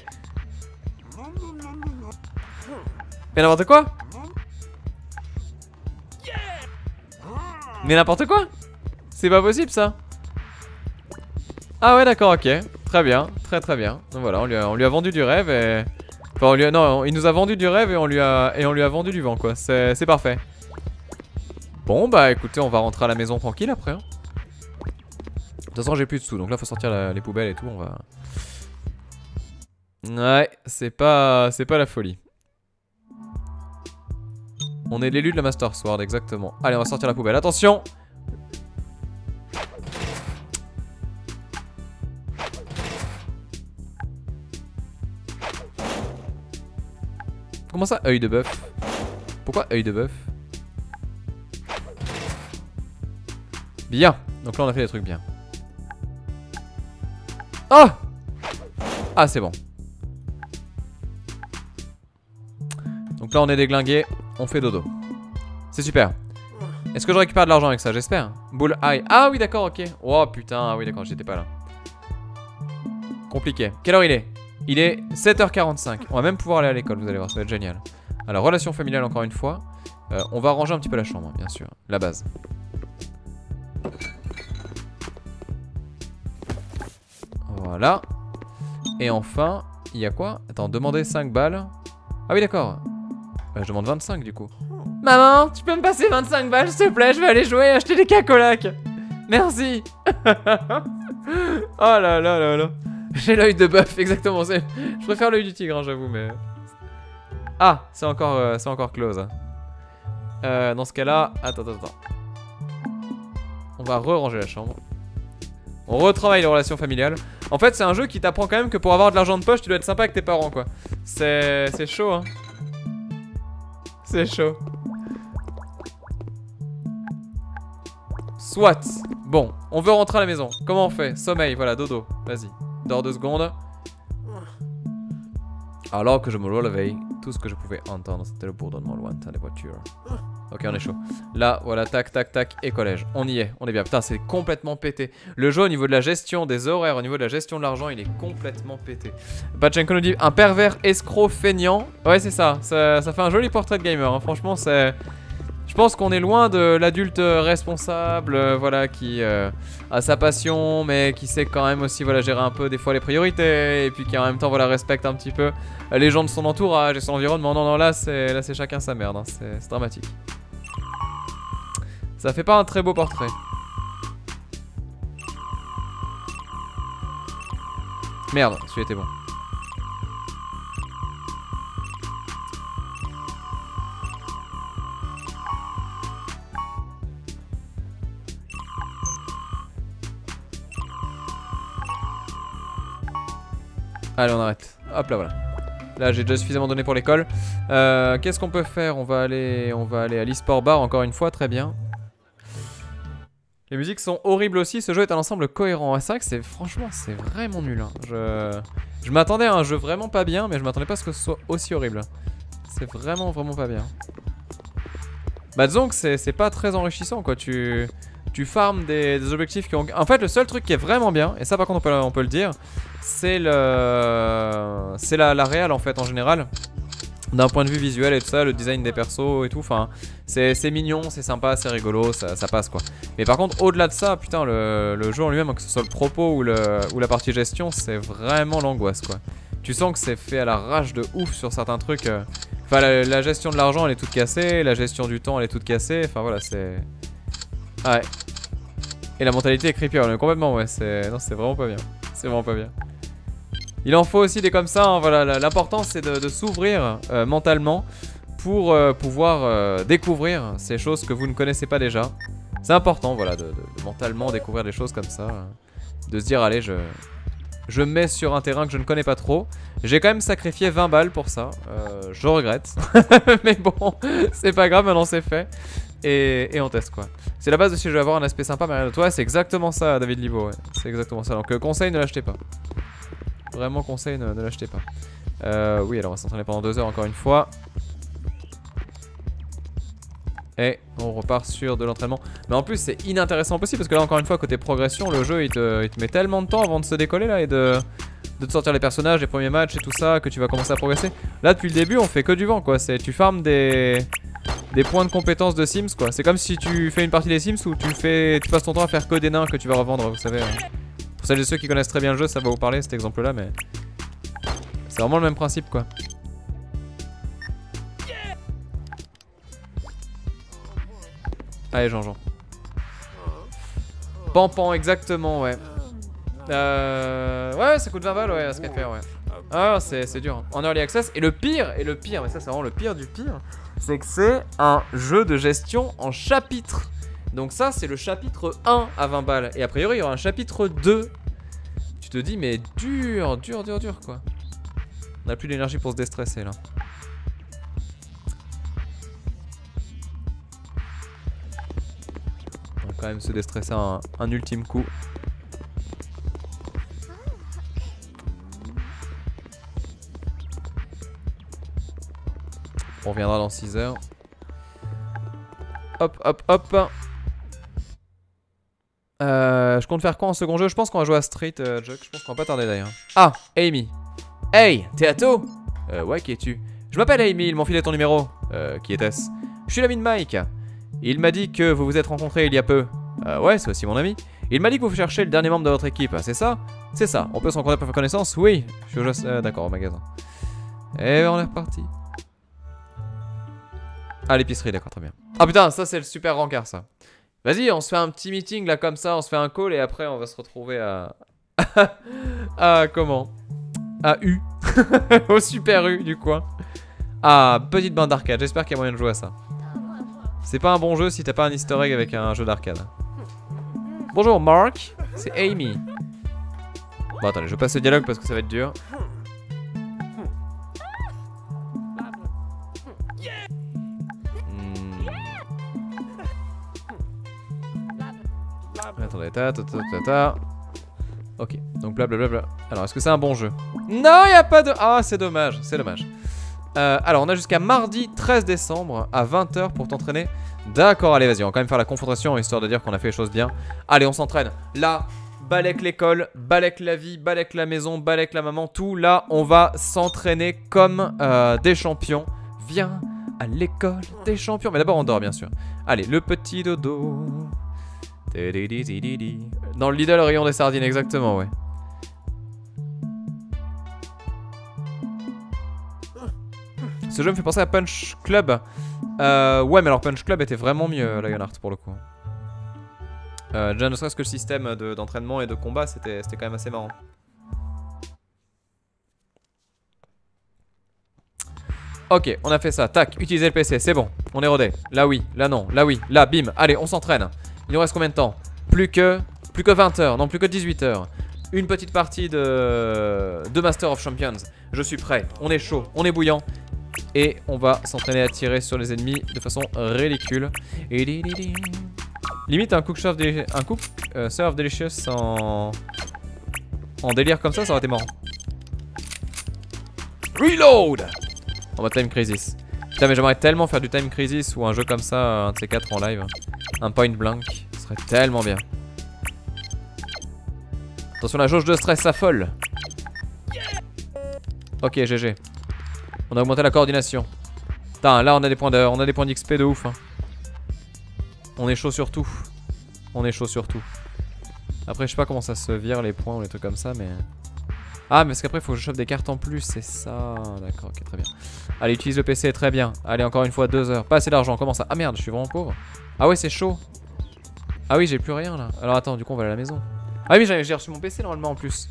n'importe quoi? Mais n'importe quoi? C'est pas possible ça. Ah ouais d'accord, ok. Très bien, très bien. Donc voilà, on lui a vendu du rêve et... Enfin non, il nous a vendu du rêve et on lui a vendu du vent quoi. C'est parfait. Bon bah écoutez, on va rentrer à la maison tranquille après. Hein. De toute façon j'ai plus de sous, donc là faut sortir les poubelles et tout, on va... Ouais, c'est pas la folie. On est l'élu de la Master Sword, exactement. Allez, on va sortir la poubelle. Attention! Comment ça, œil de bœuf? Pourquoi œil de bœuf? Bien. Donc là, on a fait des trucs bien. Oh! Ah, c'est bon. Donc là, on est déglingué. On fait dodo. C'est super. Est-ce que je récupère de l'argent avec ça? J'espère. Bull eye. Ah oui d'accord, ok. Oh putain, ah oui d'accord, j'étais pas là. Compliqué. Quelle heure il est? Il est 7h45. On va même pouvoir aller à l'école, vous allez voir, ça va être génial. Alors, relation familiale encore une fois. On va ranger un petit peu la chambre, bien sûr. La base. Voilà. Et enfin, il y a quoi? Attends, demander 5 balles. Ah oui d'accord. Je demande 25 du coup. Maman, tu peux me passer 25 balles s'il te plaît? Je vais aller jouer et acheter des cacolacs. Merci. Oh là là là là. J'ai l'œil de bœuf, exactement. Je préfère l'œil du tigre, hein, j'avoue, mais... Ah, c'est encore close. Hein. Dans ce cas-là... Attends. On va re-ranger la chambre. On retravaille les relations familiales. En fait, c'est un jeu qui t'apprend quand même que pour avoir de l'argent de poche, tu dois être sympa avec tes parents, quoi. C'est chaud, hein. C'est chaud. Soit. Bon, on veut rentrer à la maison. Comment on fait? Sommeil, voilà, dodo. Vas-y. Dors 2 secondes. Alors que je me réveille, tout ce que je pouvais entendre, c'était le bourdonnement lointain des voitures. Ok, on est chaud. Là, voilà, tac, tac, tac, et collège. On y est, on est bien. Putain, c'est complètement pété. Le jeu, au niveau de la gestion des horaires, au niveau de la gestion de l'argent, il est complètement pété. Pachenko nous dit, un pervers escroc feignant. Ouais, c'est ça. Ça fait un joli portrait de gamer, hein. Franchement, c'est... Je pense qu'on est loin de l'adulte responsable, voilà, qui a sa passion, mais qui sait quand même aussi, voilà, gérer un peu des fois les priorités, et puis qui en même temps, voilà, respecte un petit peu les gens de son entourage et son environnement. Non, non, là, c'est chacun sa merde, hein. C'est dramatique. Ça fait pas un très beau portrait. Merde, celui-là était bon. Allez, on arrête. Hop là, voilà. Là, j'ai déjà suffisamment donné pour l'école. Qu'est-ce qu'on peut faire? On va aller à l'e-sport bar encore une fois, très bien. Les musiques sont horribles aussi. Ce jeu est un ensemble cohérent. C'est vrai que franchement, c'est vraiment nul, hein. Je m'attendais à un jeu vraiment pas bien, mais je m'attendais pas à ce que ce soit aussi horrible. C'est vraiment pas bien. Bah disons que c'est pas très enrichissant, quoi. Tu farmes des objectifs qui ont... En fait, le seul truc qui est vraiment bien, et ça par contre on peut le dire, c'est la réal en fait en général. D'un point de vue visuel et tout ça, le design des persos et tout, enfin, c'est mignon, c'est sympa, c'est rigolo, ça passe quoi. Mais par contre, au-delà de ça, putain, le jeu en lui-même, que ce soit le propos ou la partie gestion, c'est vraiment l'angoisse quoi. Tu sens que c'est fait à la rage de ouf sur certains trucs. Enfin, la gestion de l'argent, elle est toute cassée, la gestion du temps, elle est toute cassée, enfin voilà, c'est... Ouais. Et la mentalité est creepy, ouais, complètement, ouais, non, c'est vraiment pas bien. C'est vraiment pas bien. Il en faut aussi des comme ça, hein, voilà, l'important c'est de s'ouvrir mentalement pour pouvoir découvrir ces choses que vous ne connaissez pas déjà. C'est important, voilà, de mentalement découvrir des choses comme ça. De se dire, allez, je me mets sur un terrain que je ne connais pas trop. J'ai quand même sacrifié 20 balles pour ça, je regrette. Mais bon, c'est pas grave, maintenant c'est fait. Et on teste quoi. C'est la base de si je veux avoir un aspect sympa, mais toi, c'est exactement ça, David Libo, ouais. C'est exactement ça, donc conseil, ne l'achetez pas. Vraiment conseil, ne l'achetez pas. Oui, alors on va s'entraîner pendant 2 heures encore une fois. Et on repart sur de l'entraînement. Mais en plus c'est inintéressant possible parce que là encore une fois côté progression, le jeu il te met tellement de temps avant de se décoller là et de te sortir les personnages, les premiers matchs et tout ça, que tu vas commencer à progresser. Là depuis le début on fait que du vent quoi, tu farmes des points de compétences de Sims quoi. C'est comme si tu fais une partie des Sims où tu passes ton temps à faire que des nains que tu vas revendre, vous savez. Pour celles et ceux qui connaissent très bien le jeu, ça va vous parler cet exemple là, mais c'est vraiment le même principe quoi. Allez Jean-Jean. Pampan, exactement, ouais. Ouais, ça coûte 20 balles, ouais, à ce café, ouais. Ah, c'est dur. En early access. Et le pire, mais ça c'est vraiment le pire du pire, c'est que c'est un jeu de gestion en chapitres. Donc ça, c'est le chapitre 1 à 20 balles. Et a priori, il y aura un chapitre 2. Tu te dis, mais dur, quoi. On a plus d'énergie pour se déstresser, là. On va quand même se déstresser un ultime coup. On reviendra dans 6 heures. Hop, hop, hop. Je compte faire quoi en second jeu? Je pense qu'on va jouer à Street Juck. Je pense qu'on va pas tarder d'ailleurs. Ah, Amy. Hey, t'es Atto? Ouais, qui es-tu? Je m'appelle Amy, ils m'ont filé ton numéro. Qui était-ce? Je suis l'ami de Mike. Il m'a dit que vous vous êtes rencontrés il y a peu. Ouais, c'est aussi mon ami. Il m'a dit que vous cherchez le dernier membre de votre équipe, c'est ça? C'est ça. On peut se rencontrer pour faire connaissance? Oui. Je suis d'accord, au magasin. Et on est reparti. Ah, l'épicerie, d'accord, très bien. Ah putain, ça c'est le super rencard ça. Vas-y, on se fait un petit meeting là comme ça, on se fait un call et après on va se retrouver à... à comment? À U. Au super U du coin. Ah, petite bande d'arcade, j'espère qu'il y a moyen de jouer à ça. C'est pas un bon jeu si t'as pas un easter egg avec un jeu d'arcade. Bonjour Mark, c'est Amy. Bon attendez, je passe le dialogue parce que ça va être dur. Attendez, ok, donc blablabla. Alors, est-ce que c'est un bon jeu? Non, il n'y a pas de... Ah, c'est dommage, c'est dommage. Alors, on a jusqu'à mardi 13 décembre à 20 h pour t'entraîner. D'accord, allez, vas-y, on va quand même faire la confrontation, histoire de dire qu'on a fait les choses bien. Allez, on s'entraîne. Là, balèque l'école, balèque la vie, balèque la maison, balèque la maman, tout. Là, on va s'entraîner comme des champions. Viens à l'école des champions. Mais d'abord, on dort, bien sûr. Allez, le petit dodo. Dans le Lidl, rayon des sardines, exactement, ouais. Ce jeu me fait penser à Punch Club. Ouais, mais alors Punch Club était vraiment mieux, Lionheart, pour le coup. Déjà, ne serait-ce que le système d'entraînement et de combat, c'était quand même assez marrant. Ok, on a fait ça. Tac, utiliser le PC, c'est bon. On est rodé. Là oui, là non, là oui, là bim. Allez, on s'entraîne. Il nous reste combien de temps? Plus que 20 h, non, plus que 18 h. Une petite partie de Master of Champions. Je suis prêt, on est chaud, on est bouillant. Et on va s'entraîner à tirer sur les ennemis de façon ridicule. Limite un cook serve delicious en délire comme ça aurait été marrant. Reload. On va Time Crisis. Putain, mais j'aimerais tellement faire du Time Crisis ou un jeu comme ça, un de ces quatre en live. Un point blank, ce serait tellement bien. Attention, la jauge de stress s'affole. Ok, GG. On a augmenté la coordination. Putain, là on a des points d'XP de ouf. Hein. On est chaud sur tout. On est chaud sur tout. Après, je sais pas comment ça se vire les points ou les trucs comme ça, mais... Ah, mais parce qu'après, il faut que je chope des cartes en plus, c'est ça. D'accord, ok, très bien. Allez, utilise le PC, très bien. Allez, encore une fois, 2 heures. Pas assez d'argent, comment ça? Ah merde, je suis vraiment pauvre. Ah ouais, c'est chaud. Ah oui, j'ai plus rien là. Alors attends, du coup, on va aller à la maison. Ah oui, j'ai reçu mon PC normalement en plus.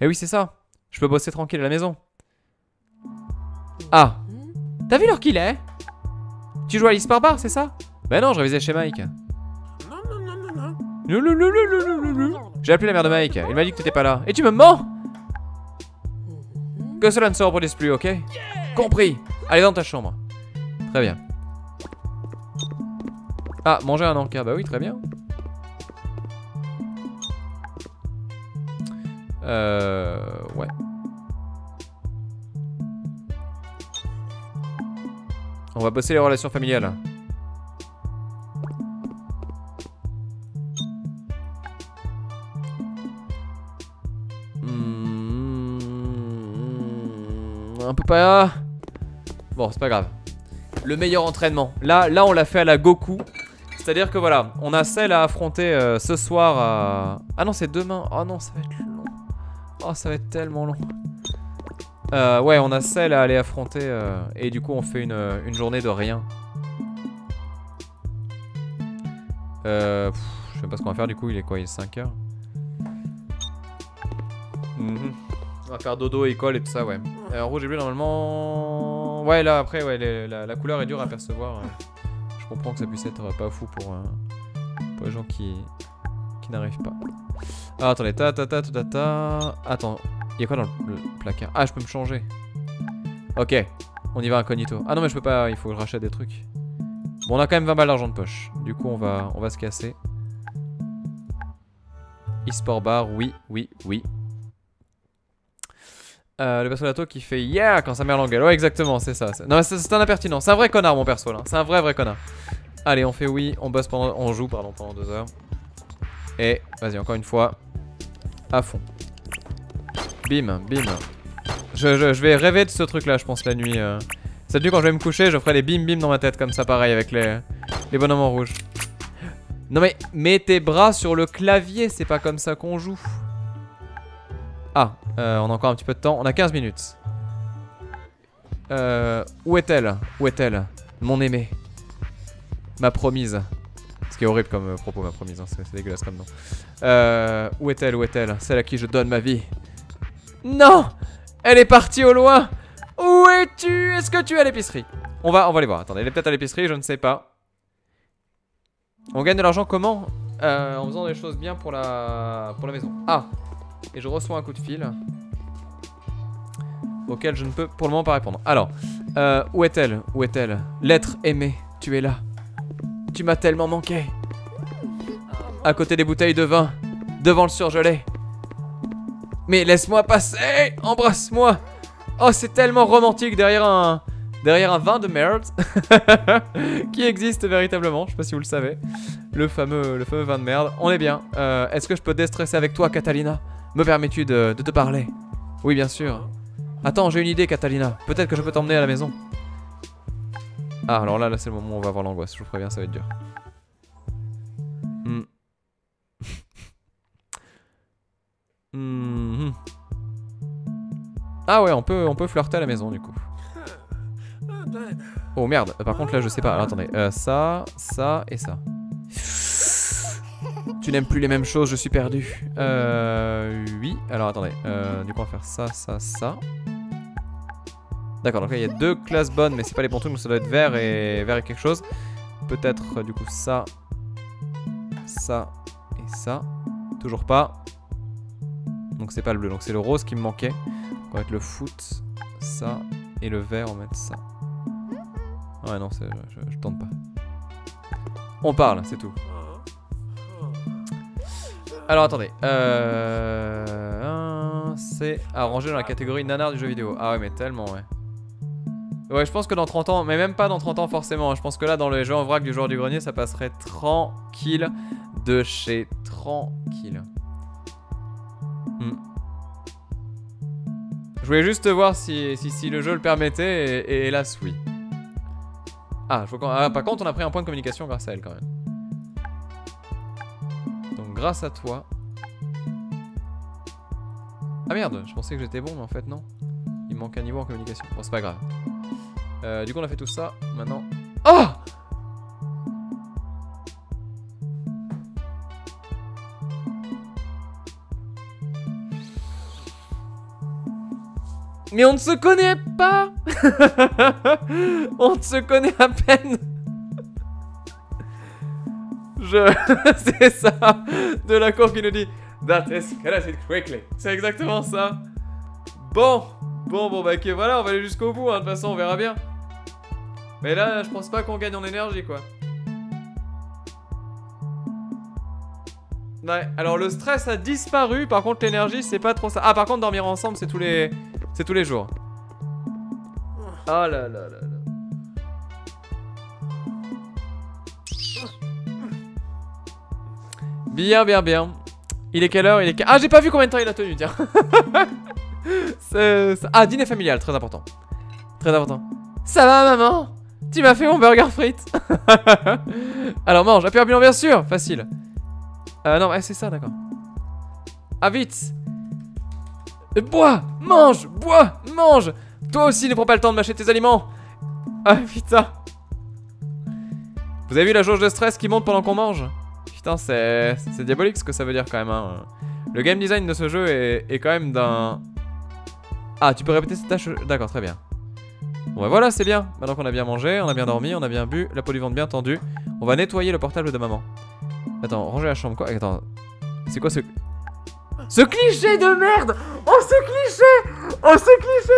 Eh oui, c'est ça. Je peux bosser tranquille à la maison. Ah. T'as vu l'heure qu'il est? Tu joues à l'e-sport bar, c'est ça? Bah non, je révisais chez Mike. J'ai appelé la mère de Mike. Il m'a dit que t'étais pas là. Et tu me mens? Que cela ne se reproduise plus, ok? Compris. Allez dans ta chambre. Très bien. Ah, manger un encas. Bah oui, très bien. Ouais. On va bosser les relations familiales. Un peu pas... Bon, c'est pas grave. Le meilleur entraînement. Là on l'a fait à la Goku. C'est-à-dire que voilà, on a celle à affronter ce soir à... Ah non, c'est demain. Oh non, ça va être long. Oh, ça va être tellement long. Ouais, on a celle à aller affronter et du coup on fait une journée de rien. Je sais pas ce qu'on va faire du coup, il est quoi? Il est 5 h. On va faire dodo, école et tout ça, ouais. Rouge et bleu normalement... Ouais, là après, ouais, la couleur est dure à percevoir. Je comprends que ça puisse être pas fou pour les gens qui n'arrivent pas. Ah, attendez, Attends, il y a quoi dans le placard? Ah, je peux me changer. Ok, on y va incognito. Ah non, mais je peux pas, il faut que je rachète des trucs. Bon, on a quand même 20 balles d'argent de poche. Du coup, on va se casser. E-sport bar, oui. Le perso d'Ato qui fait yeah quand sa mère l'engueule. Ouais, exactement, c'est ça. Non, c'est un impertinent. C'est un vrai connard, mon perso là. C'est un vrai connard. Allez, on fait oui. On joue pendant 2 heures. Et vas-y, encore une fois. À fond. Bim. Je vais rêver de ce truc là, je pense, la nuit. Cette nuit, quand je vais me coucher, je ferai des bim dans ma tête comme ça, pareil, avec les bonhommes en rouge. Non, mais mets tes bras sur le clavier, c'est pas comme ça qu'on joue. Ah, on a encore un petit peu de temps. On a 15 minutes. Où est-elle? Mon aimée. Ma promise. Ce qui est horrible comme propos, ma promise. Hein. C'est dégueulasse comme nom. Où est-elle? Celle à qui je donne ma vie. Non! Elle est partie au loin. Où es-tu? Est-ce que tu es à l'épicerie? On va aller voir. Attendez, elle est peut-être à l'épicerie, je ne sais pas. On gagne de l'argent comment? En faisant des choses bien pour la maison. Ah! Et je reçois un coup de fil auquel je ne peux pour le moment pas répondre. Alors, où est-elle? L'être aimé, tu es là. Tu m'as tellement manqué. à côté des bouteilles de vin, devant le surgelé. Mais laisse-moi passer, embrasse-moi. Oh, c'est tellement romantique derrière un vin de merde qui existe véritablement. Je sais pas si vous le savez. Le fameux vin de merde. On est bien. Est-ce que je peux déstresser avec toi, Catalina? Me permets-tu de te parler? Oui, bien sûr. Attends, j'ai une idée, Catalina. Peut-être que je peux t'emmener à la maison. Ah, alors là c'est le moment où on va avoir l'angoisse. Je vous préviens, ça va être dur. Ah ouais, on peut flirter à la maison du coup. Oh merde, par contre là je sais pas. Alors, attendez, ça et ça. Tu n'aimes plus les mêmes choses, je suis perdu. Oui, alors attendez. Du coup on va faire ça. D'accord, donc là il y a deux classes bonnes, mais c'est pas les bons trucs, donc ça doit être vert et quelque chose. Peut-être du coup ça et ça. Toujours pas. Donc c'est pas le bleu, donc c'est le rose qui me manquait. On va mettre le foot, ça, et le vert on va mettre ça. Ouais non, je tente pas. On parle, c'est tout. Alors attendez, c'est à ranger dans la catégorie nanar du jeu vidéo. Ah ouais mais tellement ouais. Ouais je pense que dans 30 ans, mais même pas dans 30 ans forcément. Je pense que là dans les jeux en vrac du joueur du grenier ça passerait tranquille de chez tranquille. Je voulais juste voir si le jeu le permettait et hélas oui. Ah, par contre on a pris un point de communication grâce à elle quand même. Donc grâce à toi. Ah merde, je pensais que j'étais bon mais en fait non. Il me manque un niveau en communication. Bon c'est pas grave. Du coup on a fait tout ça. Maintenant... Oh! Mais on ne se connaît pas. On ne se connaît à peine. C'est ça. De la cour qui nous dit That escalated quickly. C'est exactement ça. Bon bah ok, voilà, on va aller jusqu'au bout, hein. De toute façon on verra bien. Mais là je pense pas qu'on gagne en énergie quoi. Ouais, alors le stress a disparu, par contre l'énergie c'est pas trop ça. Ah par contre dormir ensemble c'est tous les jours. Oh là là là là. Bien. Il est quelle heure? Ah j'ai pas vu combien de temps il a tenu, tiens. Ah dîner familial, très important. Très important. Ça va maman? Tu m'as fait mon burger frites. Alors mange, appuie bilan bien sûr, facile. Non, c'est ça, d'accord. Ah, vite. Bois, mange. Toi aussi, ne prends pas le temps de mâcher tes aliments. Ah, putain. Vous avez vu la jauge de stress qui monte pendant qu'on mange? Putain, c'est diabolique ce que ça veut dire quand même, hein. Le game design de ce jeu est quand même d'un... Ah, tu peux répéter cette tâche? D'accord, très bien. Bon bah voilà, c'est bien. Maintenant qu'on a bien mangé, on a bien dormi, on a bien bu, la peau du ventre bien tendue, on va nettoyer le portable de maman. Attends, ranger la chambre quoi? Attends, c'est quoi ce cliché de merde? Oh ce cliché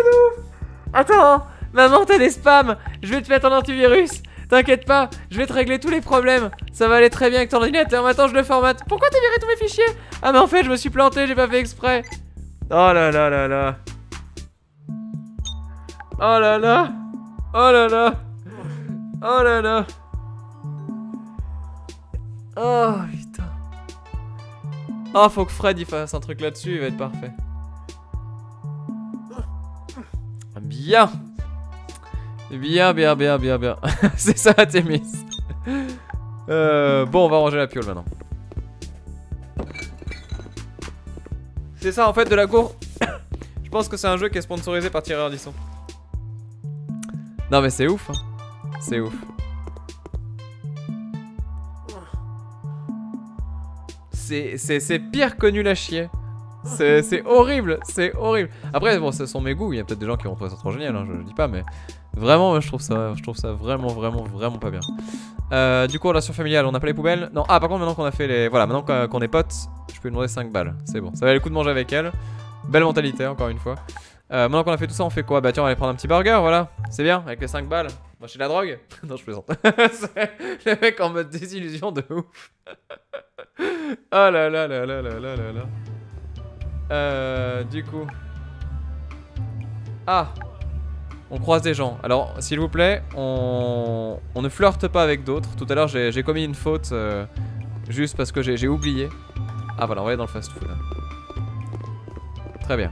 de ouf. Attends, maman t'as des spams. Je vais te mettre un antivirus. T'inquiète pas, je vais te régler tous les problèmes. Ça va aller très bien avec ton ordinateur. Maintenant je le formate. Pourquoi t'as viré tous mes fichiers? Ah mais en fait je me suis planté, j'ai pas fait exprès. Oh là là là là. Oh là là. Oh là là. Oh là là. Oh putain. Oh faut que Fred il fasse un truc là-dessus, il va être parfait. Bien. Bien. C'est ça Thémis. Bon on va ranger la piole maintenant. C'est ça en fait de la cour. Je pense que c'est un jeu qui est sponsorisé par Thierry Ardisson. Non mais c'est ouf hein. C'est ouf. C'est pire que nul à chier. C'est horrible, c'est horrible. Après bon ce sont mes goûts, il y a peut-être des gens qui vont trouver ça trop génial, hein, je dis pas mais vraiment je trouve ça vraiment pas bien. Du coup relation familiale, on a pas les poubelles. Non, ah par contre maintenant qu'on a fait les... Voilà, maintenant qu'on est potes, je peux lui demander 5 balles, c'est bon. Ça valait le coup de manger avec elle. Belle mentalité encore une fois. Maintenant qu'on a fait tout ça, on fait quoi? Bah tiens on va aller prendre un petit burger, voilà. C'est bien, avec les 5 balles. On va acheter de la drogue. Non je plaisante. Le mec en mode désillusion de ouf. Oh là là là là là là là là. Du coup. Ah. On croise des gens. Alors, s'il vous plaît, on ne flirte pas avec d'autres. Tout à l'heure, j'ai commis une faute juste parce que j'ai oublié. Ah voilà, on va aller dans le fast-food. Très bien.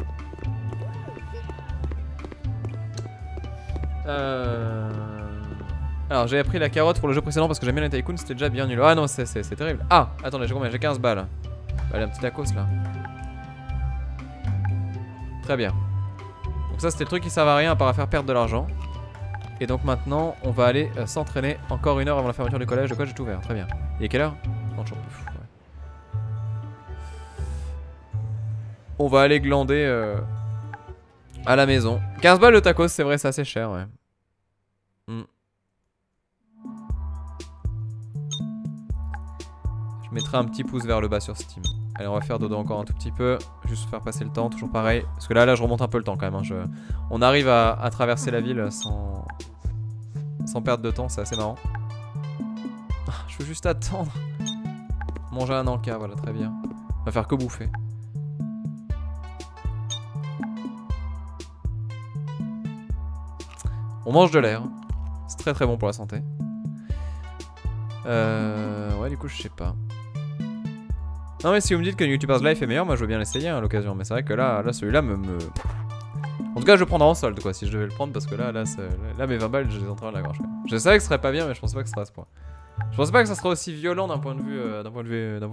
Alors, j'avais pris la carotte pour le jeu précédent parce que j'aime bien les tycoons, c'était déjà bien nul. Ah non, c'est terrible. Ah, attendez, j'ai combien? J'ai 15 balles. Allez, un petit tacos là. Très bien. Donc ça c'était le truc qui servait à rien à part à faire perdre de l'argent. Et donc maintenant on va aller s'entraîner encore 1 heure avant la fermeture du collège. De quoi j'ai tout ouvert, très bien. Il est quelle heure? Non, j'en peux fou, ouais. On va aller glander à la maison. 15 balles le tacos, c'est vrai, c'est assez cher, ouais. Je mettrai un petit pouce vers le bas sur Steam. Allez, on va faire dodo encore un tout petit peu. Juste faire passer le temps, toujours pareil. Parce que là je remonte un peu le temps quand même. Hein. On arrive à traverser la ville sans perdre de temps, c'est assez marrant. Je veux juste attendre. Manger un encas, voilà, très bien. On va faire que bouffer. On mange de l'air. C'est très très bon pour la santé. Ouais, du coup, je sais pas. Non, mais si vous me dites que YouTuber's Life est meilleur, moi je veux bien l'essayer à l'occasion. Mais c'est vrai que là celui-là me. En tout cas, je le prendrai en solde quoi, si je devais le prendre, parce que là mes 20 balles, je les ai en train de la gorge. Je savais que ce serait pas bien, mais je pensais pas que ce serait à ce point. Je pensais pas que ça serait aussi violent d'un point de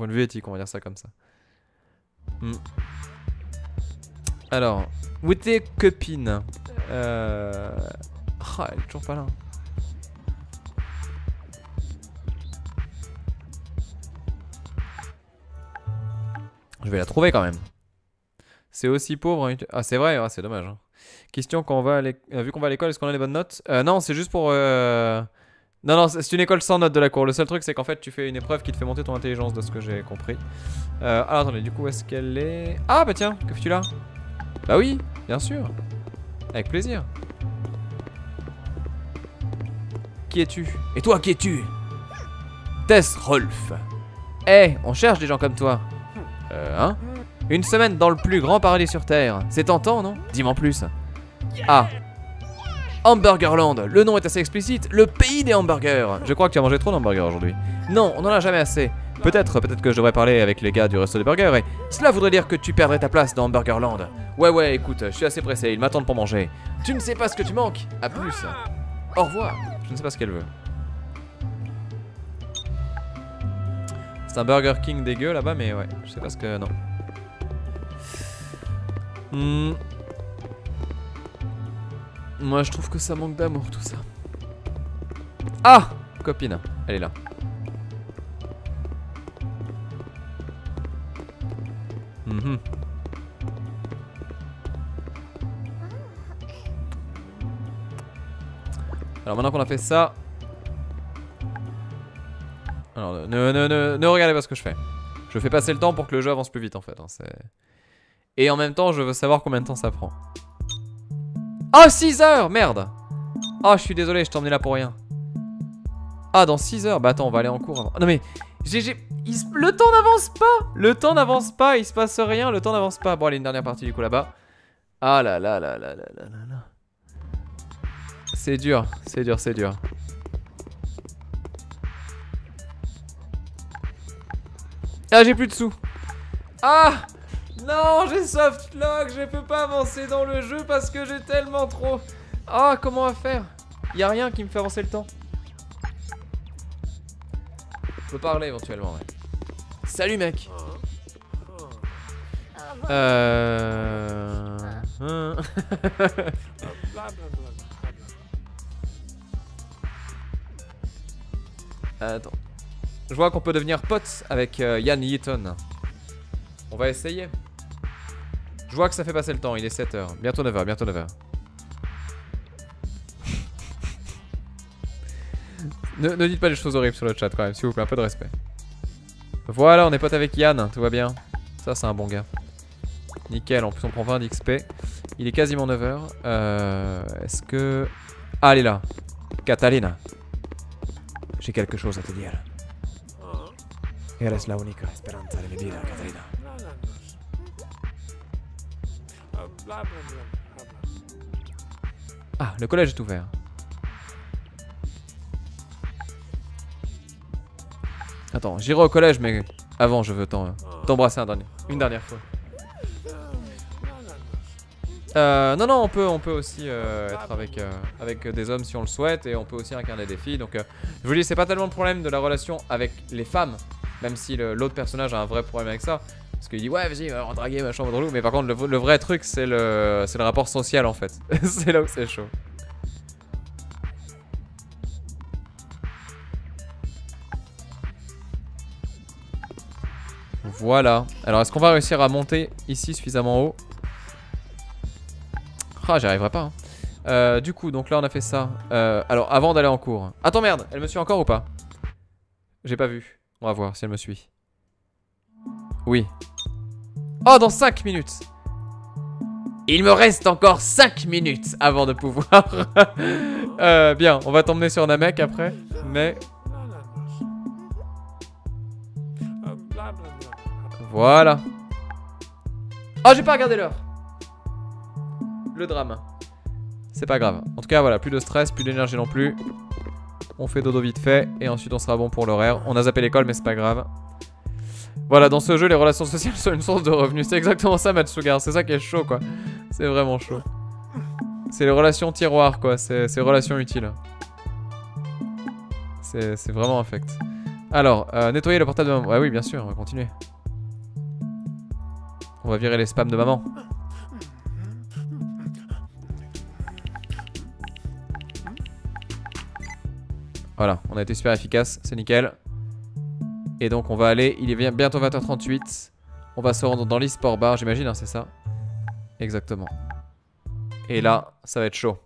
vue éthique, on va dire ça comme ça. Alors, où tes copines? Ah, elle est toujours pas là. Je vais la trouver quand même. C'est aussi pauvre. Ah, c'est vrai, ah, c'est dommage. Hein. Question quand on va vu qu'on va à l'école, est-ce qu'on a les bonnes notes? Non, c'est juste pour. Non, c'est une école sans notes de la cour. Le seul truc, c'est qu'en fait, tu fais une épreuve qui te fait monter ton intelligence, de ce que j'ai compris. Alors attendez, du coup, est-ce qu'elle est. Ah, bah tiens, que fais-tu là? Bah oui, bien sûr. Avec plaisir. Qui es-tu? Et toi, qui es-tu? Tess Rolf. Eh, on cherche des gens comme toi. Hein? Une semaine dans le plus grand paradis sur Terre. C'est tentant, non? Dis-moi en plus. Ah. Hamburgerland. Le nom est assez explicite. Le pays des hamburgers. Je crois que tu as mangé trop d'hamburgers aujourd'hui. Non, on n'en a jamais assez. Peut-être que je devrais parler avec les gars du resto des burgers et cela voudrait dire que tu perdrais ta place dans Hamburgerland. Ouais, écoute, je suis assez pressé. Ils m'attendent pour manger. Tu ne sais pas ce que tu manques. À plus. Au revoir. Je ne sais pas ce qu'elle veut. C'est un Burger King dégueu là-bas, mais ouais, je sais pas ce que... Non. Moi, je trouve que ça manque d'amour, tout ça. Ah! Copine, elle est là. Alors maintenant qu'on a fait ça... Alors, ne regardez pas ce que je fais. Je fais passer le temps pour que le jeu avance plus vite en fait. Hein, et en même temps, je veux savoir combien de temps ça prend. Oh, 6 heures! Merde! Oh, je suis désolé, je t'ai emmené là pour rien. Ah, dans 6 heures? Bah attends, on va aller en cours avant. Non mais, le temps n'avance pas! Le temps n'avance pas, il se passe rien, le temps n'avance pas. Bon, allez, une dernière partie du coup là-bas. Ah là là là là là là là là. C'est dur, c'est dur, c'est dur. Ah, j'ai plus de sous. Ah! Non, j'ai softlock, je peux pas avancer dans le jeu parce que j'ai tellement trop... Ah, comment on va faire? Y'a rien qui me fait avancer le temps. Je peux parler éventuellement, ouais. Salut mec. Attends. Je vois qu'on peut devenir potes avec Yann Yeaton. On va essayer. Je vois que ça fait passer le temps, il est 7h. Bientôt 9h, bientôt 9h. Ne dites pas des choses horribles sur le chat quand même, s'il vous plaît, un peu de respect. Voilà, on est potes avec Yann, tout va bien. Ça, c'est un bon gars. Nickel, en plus on prend 20 d'XP. Il est quasiment 9h. Est-ce que... Ah, elle est là. Catalina. J'ai quelque chose à te dire. Eres la única esperanza de mi vida, Catalina. Ah, le collège est ouvert. Attends, j'irai au collège, mais avant, je veux t'embrasser une dernière fois. Non, non, on peut aussi être avec des hommes si on le souhaite, et on peut aussi incarner des filles. Donc, je vous dis, c'est pas tellement le problème de la relation avec les femmes, même si l'autre personnage a un vrai problème avec ça. Parce qu'il dit, ouais, vas-y, on va draguer, machin, on va drôle. Mais par contre, le vrai truc, c'est le rapport social en fait. C'est là où c'est chaud. Voilà. Alors, est-ce qu'on va réussir à monter ici suffisamment haut? Ah, j'y arriverai pas. Hein. Du coup, donc là, on a fait ça. Alors, avant d'aller en cours. Attends, merde, elle me suit encore ou pas? J'ai pas vu. On va voir si elle me suit. Oui. Oh, dans 5 minutes. Il me reste encore 5 minutes avant de pouvoir. Bien, on va t'emmener sur Namek après. Mais. Voilà. Oh, j'ai pas regardé l'heure. Le drame. C'est pas grave. En tout cas, voilà, plus de stress, plus d'énergie non plus. On fait dodo vite fait. Et ensuite, on sera bon pour l'horaire. On a zappé l'école, mais c'est pas grave. Voilà, dans ce jeu, les relations sociales sont une source de revenus. C'est exactement ça, Matsugar. C'est ça qui est chaud, quoi. C'est vraiment chaud. C'est les relations tiroirs, quoi. C'est les relations utiles. C'est vraiment affect. Alors, nettoyer le portable de maman. Ouais, oui, bien sûr, on va continuer. On va virer les spams de maman. Voilà, on a été super efficace, c'est nickel. Et donc on va aller, il est bientôt 20h38. On va se rendre dans l'e-sport bar, j'imagine, hein, c'est ça? Exactement. Et là, ça va être chaud.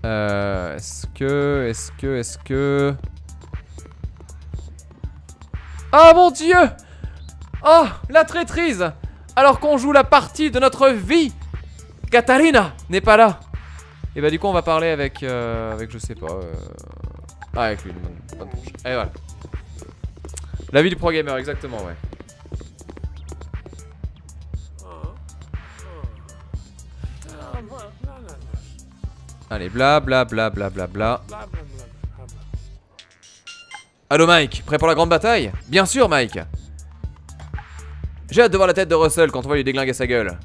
Est-ce que... Oh mon dieu! Oh, la traîtrise! Alors qu'on joue la partie de notre vie! Catalina n'est pas là! Et bah du coup on va parler avec je sais pas... Ah, avec lui, bonne touche. Et voilà. La vie du pro gamer, exactement, ouais. Allez, bla bla bla bla bla bla. Allô Mike, prêt pour la grande bataille? Bien sûr Mike. J'ai hâte de voir la tête de Russell quand on va lui déglinguer sa gueule.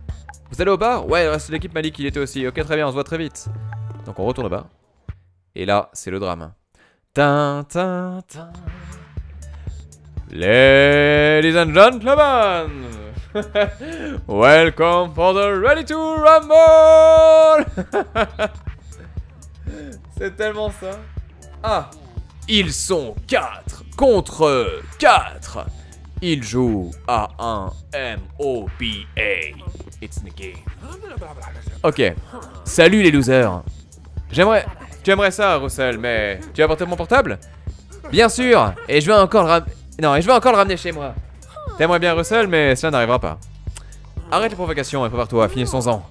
Vous allez au bar? Ouais, le reste de l'équipe m'a dit qu'il était aussi. Ok, très bien, on se voit très vite. Donc on retourne au bar. Et là, c'est le drame. Tin, tin, tin. Ladies and gentlemen, welcome for the Ready to Rumble. C'est tellement ça. Ah, ils sont 4 contre 4. Ils jouent à un MOBA. It's in the game. Ok. Salut les losers. Tu aimerais ça, Russell, mais tu vas apporter mon portable? Bien sûr. Et je vais encore le ramener chez moi. T'aimerais bien Russell, mais cela n'arrivera pas. Arrête les provocations et prépare-toi, finissons-en.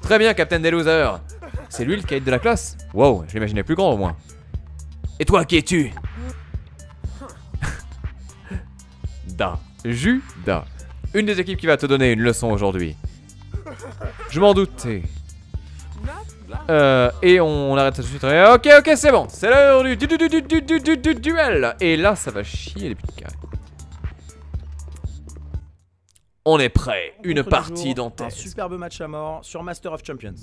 Très bien, Captain des losers. C'est lui le caïd de la classe? Wow, je l'imaginais plus grand au moins. Et toi, qui es-tu? Judas. Une des équipes qui va te donner une leçon aujourd'hui. Je m'en doutais. Et on arrête ça tout de suite. Ok, c'est bon. C'est l'heure du duel. Et là, ça va chier les petites carrés. On est prêt. Une partie dentaire. Un superbe match à mort sur Master of Champions.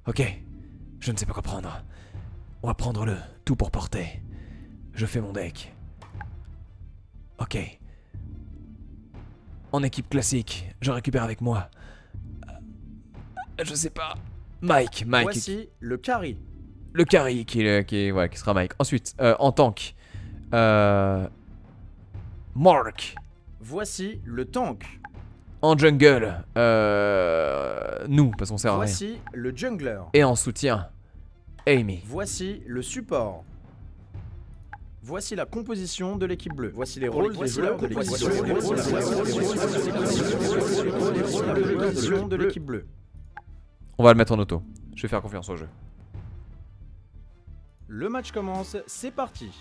Ok. Je ne sais pas quoi prendre. On va prendre le tout pour porter. Je fais mon deck. Ok. En équipe classique, je récupère avec moi. Je sais pas. Mike. Voici le carry. Le carry qui sera Mike. Ensuite, en tank. Mark. Voici le tank. En jungle. Nous, parce qu'on sert à rien. Voici le jungler. Et en soutien. Amy. Voici le support. Voici la composition de l'équipe bleue. Voici les rôles des joueurs de l'équipe bleue. On va le mettre en auto. Je vais faire confiance au jeu. Le match commence, c'est parti.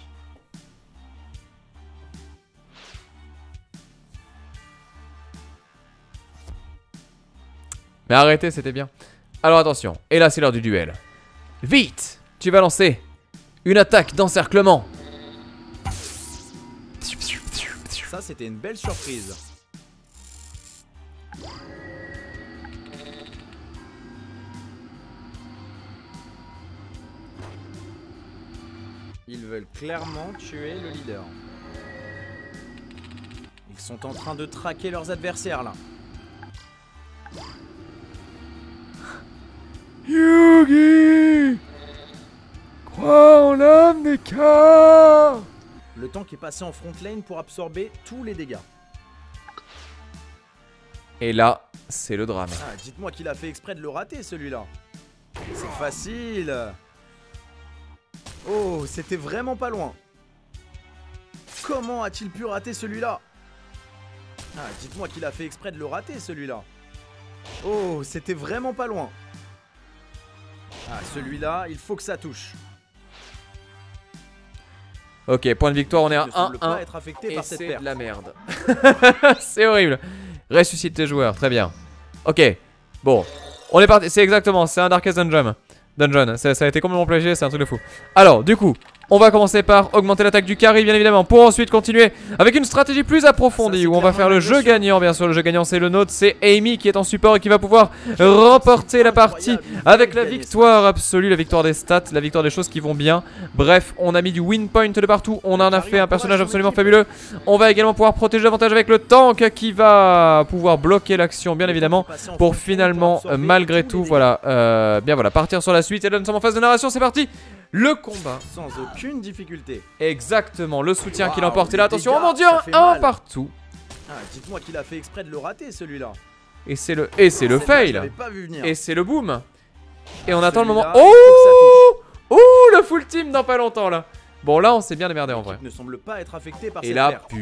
Mais arrêtez, c'était bien. Alors attention, et là c'est l'heure du duel. Vite, tu vas lancer une attaque d'encerclement. Ça, c'était une belle surprise. Ils veulent clairement tuer le leader. Ils sont en train de traquer leurs adversaires là. Yugi, crois en l'âme des cas. Le tank est passé en front lane pour absorber tous les dégâts. Et là, c'est le drame. Ah, dites-moi qu'il a fait exprès de le rater celui-là. C'est facile. Oh, c'était vraiment pas loin. Comment a-t-il pu rater celui-là? Ah, dites-moi qu'il a fait exprès de le rater celui-là. Oh, c'était vraiment pas loin. Ah, celui-là, il faut que ça touche. Ok, point de victoire, on est à Il ne semble pas 1-1. être affecté Et par cette c'est perte. de la merde. C'est horrible. Ressuscite tes joueurs, très bien. Ok, bon, on est parti. C'est exactement, c'est un Darkest Dungeon. Ça a été complètement plagié, c'est un truc de fou. Alors, du coup, on va commencer par augmenter l'attaque du carry, bien évidemment, pour ensuite continuer avec une stratégie plus approfondie Ça, où on va clairement faire le la jeu notion. gagnant. Bien sûr, le jeu gagnant, c'est le nôtre, c'est Amy qui est en support et qui va pouvoir remporter la partie Incroyable, avec la gagner victoire absolue, la victoire des stats, la victoire des choses qui vont bien. Bref, on a mis du win point de partout, on en a fait un personnage absolument fabuleux. On va également pouvoir protéger davantage avec le tank qui va pouvoir bloquer l'action, bien évidemment, pour finalement, malgré tout, voilà, bien voilà, partir sur la suite. Et là, nous sommes en phase de narration, c'est parti. Le combat. Sans aucune difficulté. Exactement, le soutien qui Waouh, l'emporte. Et là, les attention, oh dégâts, mon dieu, ça fait un mal. partout. Ah, dites-moi qu'il a fait exprès de le rater celui-là. Et c'est le Celle-là, je fail. l'avais pas vu venir. Et c'est le boom. Et on attend le moment. Celui-là, il faut que ça touche. Oh, le full team dans pas longtemps là. Bon, là, on s'est bien démerdé en vrai. Ne semble pas être affecté par Et cette là, perte.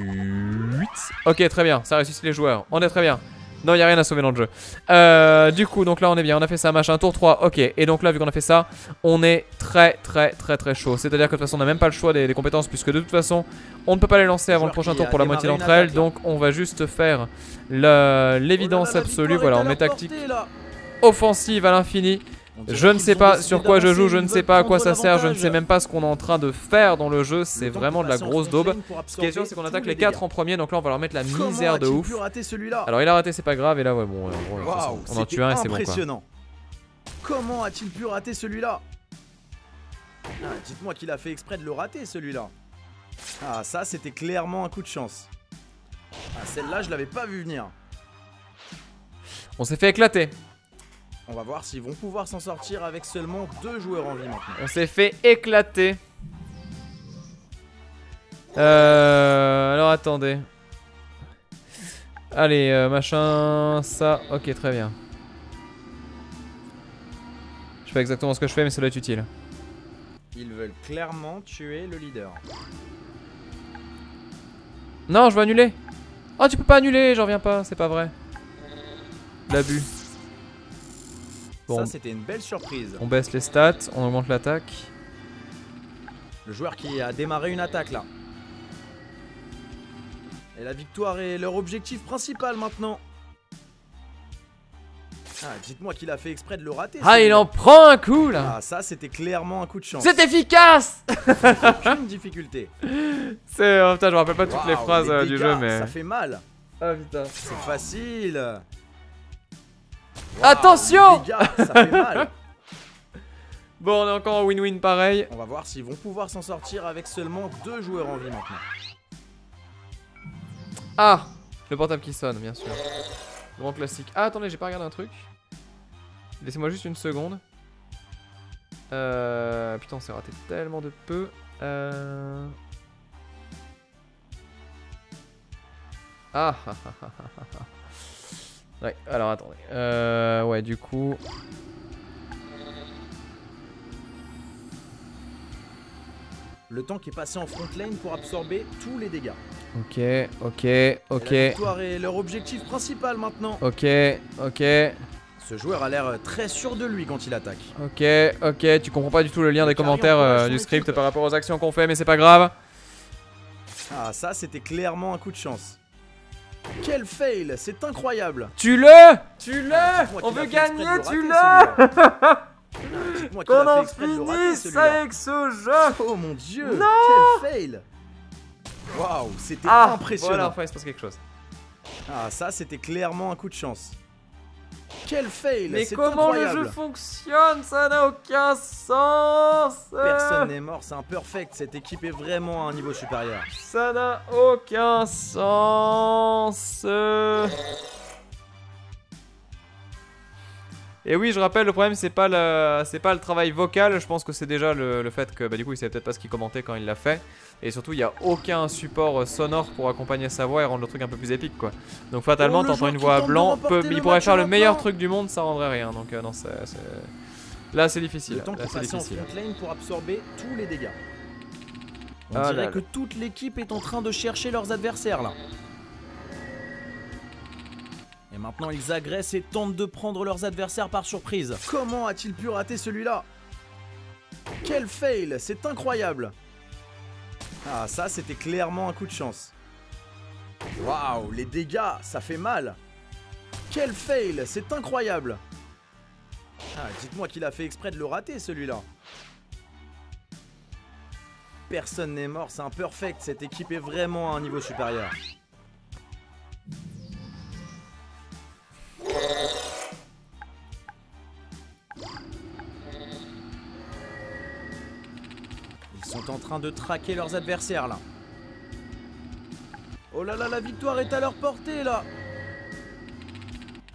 ok, très bien, ça ressuscite les joueurs. On est très bien. Non, il n'y a rien à sauver dans le jeu. Du coup, donc là, on est bien. On a fait ça, machin. Tour 3, ok. Et donc là, vu qu'on a fait ça, on est très chaud. C'est-à-dire que de toute façon, on n'a même pas le choix des compétences, puisque de toute façon, on ne peut pas les lancer avant le prochain tour pour la moitié d'entre elles. Donc, on va juste faire l'évidence absolue. Voilà, on met tactique offensive à l'infini. Je ne sais pas sur quoi je joue, je ne sais pas à quoi ça sert, je ne sais même pas ce qu'on est en train de faire dans le jeu, c'est vraiment de la grosse daube. Ce qui est sûr, c'est qu'on attaque les 4 en premier, donc là on va leur mettre la misère de ouf. Alors il a raté, c'est pas grave, et là ouais, bon, on en tue un et c'est bon quoi. Comment a-t-il pu rater celui-là? Ah, dites-moi qu'il a fait exprès de le rater celui-là. Ah, ça c'était clairement un coup de chance. Ah, celle-là, je l'avais pas vu venir. On s'est fait éclater. On va voir s'ils vont pouvoir s'en sortir avec seulement 2 joueurs en vie maintenant. On s'est fait éclater. Alors attendez. Allez, machin, ça. Ok, très bien. Je sais pas exactement ce que je fais, mais ça doit être utile. Ils veulent clairement tuer le leader. Non, je veux annuler. Oh, tu peux pas annuler, j'en reviens pas, c'est pas vrai. L'abus. Bon, ça c'était une belle surprise. on baisse les stats, on augmente l'attaque. Le joueur qui a démarré une attaque là. Et la victoire est leur objectif principal maintenant. Ah, dites-moi qu'il a fait exprès de le rater. Ah, il en prend un coup là. Ah, ça c'était clairement un coup de chance. C'est efficace. Aucune difficulté. C'est... Oh, putain, je me rappelle pas toutes les Waouh, phrases les du dégâts, jeu, mais... Ça fait mal. Ah putain. C'est facile. Attention, les dégâts, ça fait mal. Bon, on est encore en win-win pareil. On va voir s'ils vont pouvoir s'en sortir avec seulement 2 joueurs en vie maintenant. Ah, le portable qui sonne, bien sûr. Grand classique. Ah, attendez, j'ai pas regardé un truc. Laissez-moi juste une seconde. Putain, on s'est raté tellement de peu. Ah, ouais, alors attendez. Ouais, du coup... Le tank est passé en front lane pour absorber tous les dégâts. Ok. Et la victoire est leur objectif principal maintenant. Ok. Ce joueur a l'air très sûr de lui quand il attaque. Ok, tu comprends pas du tout le lien des commentaires du script par rapport aux actions qu'on fait, mais c'est pas grave. Ah, ça, c'était clairement un coup de chance. Quel fail, c'est incroyable. Tu l'as. On qu'il a veut fait exprès gagner, de le tu rater, l'as. Dites-moi qu'il Qu'on a fait en exprès de le rater, finisse celui-là. avec ce jeu. Oh mon dieu, Non. quel fail. Waouh, c'était Voilà, impressionnant. enfin il se passe quelque chose. Ah, ça, c'était clairement un coup de chance. Quel fail, Mais c'est comment incroyable. le jeu fonctionne? Ça n'a aucun sens. Personne n'est mort, c'est un perfect. Cette équipe est vraiment à un niveau supérieur. Ça n'a aucun sens. Et oui, je rappelle, le problème c'est pas le travail vocal. Je pense que c'est déjà le fait que du coup il savait peut-être pas ce qu'il commentait quand il l'a fait. Et surtout il n'y a aucun support sonore pour accompagner sa voix et rendre le truc un peu plus épique quoi. Donc fatalement t'entends une voix blanc, il pourrait faire le meilleur truc du monde, ça rendrait rien. Donc non, là c'est difficile. Le temps qu'il passe en front lane pour absorber tous les dégâts. On dirait que toute l'équipe est en train de chercher leurs adversaires là. Et maintenant ils agressent et tentent de prendre leurs adversaires par surprise. Comment a-t-il pu rater celui-là? Quel fail, c'est incroyable. Ah, ça c'était clairement un coup de chance. Waouh, les dégâts, ça fait mal. Quel fail, c'est incroyable. Ah, dites-moi qu'il a fait exprès de le rater celui-là. Personne n'est mort, c'est un perfect. Cette équipe est vraiment à un niveau supérieur. Ils sont en train de traquer leurs adversaires là. Oh là là, la victoire est à leur portée là.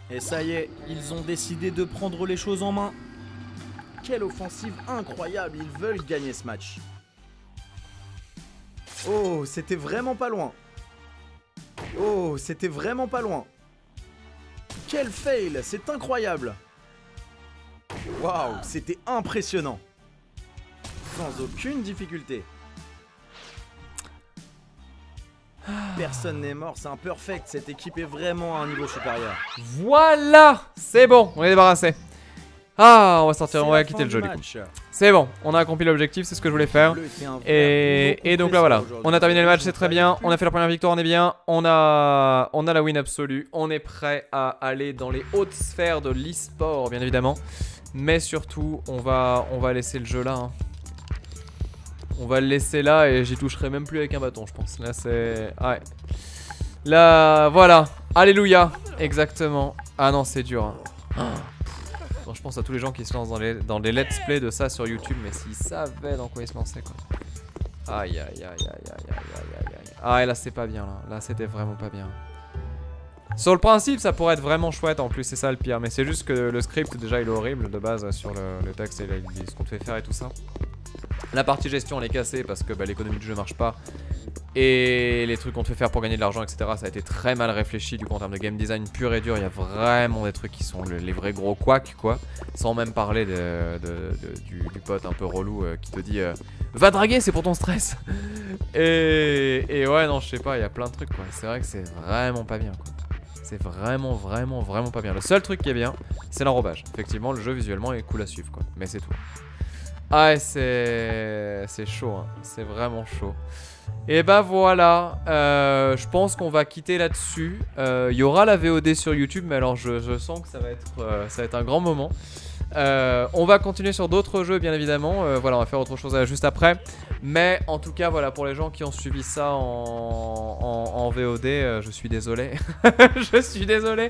Et ça y est, ils ont décidé de prendre les choses en main. Quelle offensive incroyable, ils veulent gagner ce match. Oh, c'était vraiment pas loin. Oh, c'était vraiment pas loin. Quel fail, c'est incroyable. Waouh, c'était impressionnant. Sans aucune difficulté. Personne n'est mort, c'est un perfect. Cette équipe est vraiment à un niveau supérieur. Voilà, c'est bon, on est débarrassé. Ah, on va sortir, on va quitter le jeu du coup. C'est bon, on a accompli l'objectif, c'est ce que je voulais faire. Et donc là voilà, on a terminé le match, c'est très bien. On a fait la première victoire, on est bien. On a la win absolue. On est prêt à aller dans les hautes sphères de l'e-sport, bien évidemment. Mais surtout, on va laisser le jeu là. Hein. On va le laisser là et j'y toucherai même plus avec un bâton, je pense. Là, c'est... Ouais. Là, voilà. Alléluia. Exactement. Ah non, c'est dur. Hein. Bon, je pense à tous les gens qui se lancent dans des let's play de ça sur YouTube, mais s'ils savaient dans quoi ils se lançaient, quoi. Aïe, aïe, aïe, aïe, aïe, aïe, aïe, aïe. Ah, et là, c'est pas bien, là. Là, c'était vraiment pas bien. Sur le principe, ça pourrait être vraiment chouette en plus, c'est ça le pire. Mais c'est juste que le script, déjà, il est horrible de base sur le texte et ce qu'on te fait faire et tout ça. La partie gestion elle est cassée parce que l'économie du jeu marche pas. Et les trucs qu'on te fait faire pour gagner de l'argent, etc. Ça a été très mal réfléchi du coup en termes de game design pur et dur. Il y a vraiment des trucs qui sont les vrais gros couacs quoi. Sans même parler du pote un peu relou qui te dit va draguer, c'est pour ton stress. et ouais non je sais pas, il y a plein de trucs quoi. C'est vrai que c'est vraiment pas bien quoi. C'est vraiment pas bien. Le seul truc qui est bien c'est l'enrobage. Effectivement le jeu visuellement est cool à suivre quoi. Mais c'est tout. Ah c'est chaud hein. C'est vraiment chaud. Et bah voilà, je pense qu'on va quitter là-dessus. Il y aura la VOD sur YouTube, mais alors je sens que ça va être un grand moment. On va continuer sur d'autres jeux bien évidemment. Voilà, on va faire autre chose juste après. Mais en tout cas, voilà, pour les gens qui ont suivi ça en VOD, je suis désolé. Je suis désolé,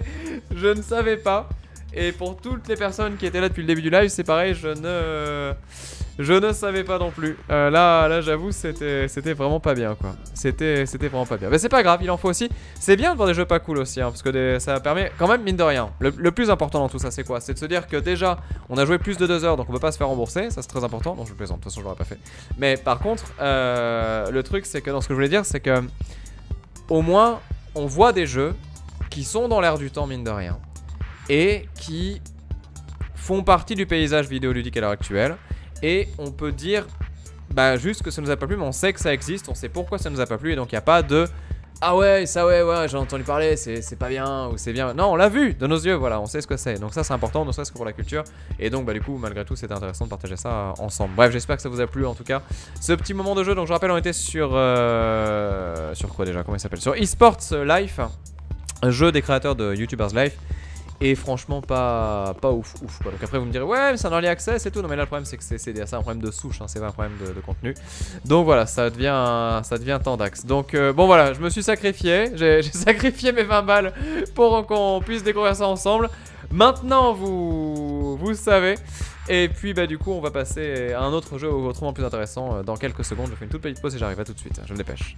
je ne savais pas. Et pour toutes les personnes qui étaient là depuis le début du live, c'est pareil, je ne savais pas non plus. Là j'avoue, c'était vraiment pas bien quoi. C'était vraiment pas bien. Mais c'est pas grave, il en faut aussi. C'est bien de voir des jeux pas cool aussi, hein, parce que ça permet quand même, mine de rien. Le plus important dans tout ça, c'est quoi? C'est de se dire que déjà, on a joué plus de 2 heures, donc on peut pas se faire rembourser. Ça c'est très important. Non, je plaisante, de toute façon je l'aurais pas fait. Mais par contre, le truc c'est que, dans ce que je voulais dire, c'est que au moins, on voit des jeux qui sont dans l'air du temps, mine de rien. Et qui font partie du paysage vidéoludique à l'heure actuelle. Et on peut dire juste que ça nous a pas plu, mais on sait que ça existe, on sait pourquoi ça nous a pas plu. Et donc il n'y a pas de Ah ouais, ça ouais, j'ai entendu parler, c'est pas bien ou c'est bien. Non, on l'a vu de nos yeux, voilà, on sait ce que c'est. Donc ça c'est important, ne serait-ce que pour la culture. Et donc bah du coup, malgré tout, c'était intéressant de partager ça ensemble. Bref, j'espère que ça vous a plu en tout cas. Ce petit moment de jeu, donc je rappelle, on était sur... sur quoi déjà? Comment il s'appelle? Sur eSports Life, un jeu des créateurs de YouTubers Life. Et franchement pas ouf quoi. Donc après vous me direz ouais mais c'est un early access et tout. Non mais là le problème c'est que c'est un problème de souche hein, c'est pas un problème de contenu. Donc voilà ça devient tendax. Donc bon voilà je me suis sacrifié. J'ai sacrifié mes 20 balles pour qu'on puisse découvrir ça ensemble. Maintenant vous savez. Et puis bah du coup on va passer à un autre jeu autrement plus intéressant dans quelques secondes. Je fais une toute petite pause et j'arrive à tout de suite. Je me dépêche.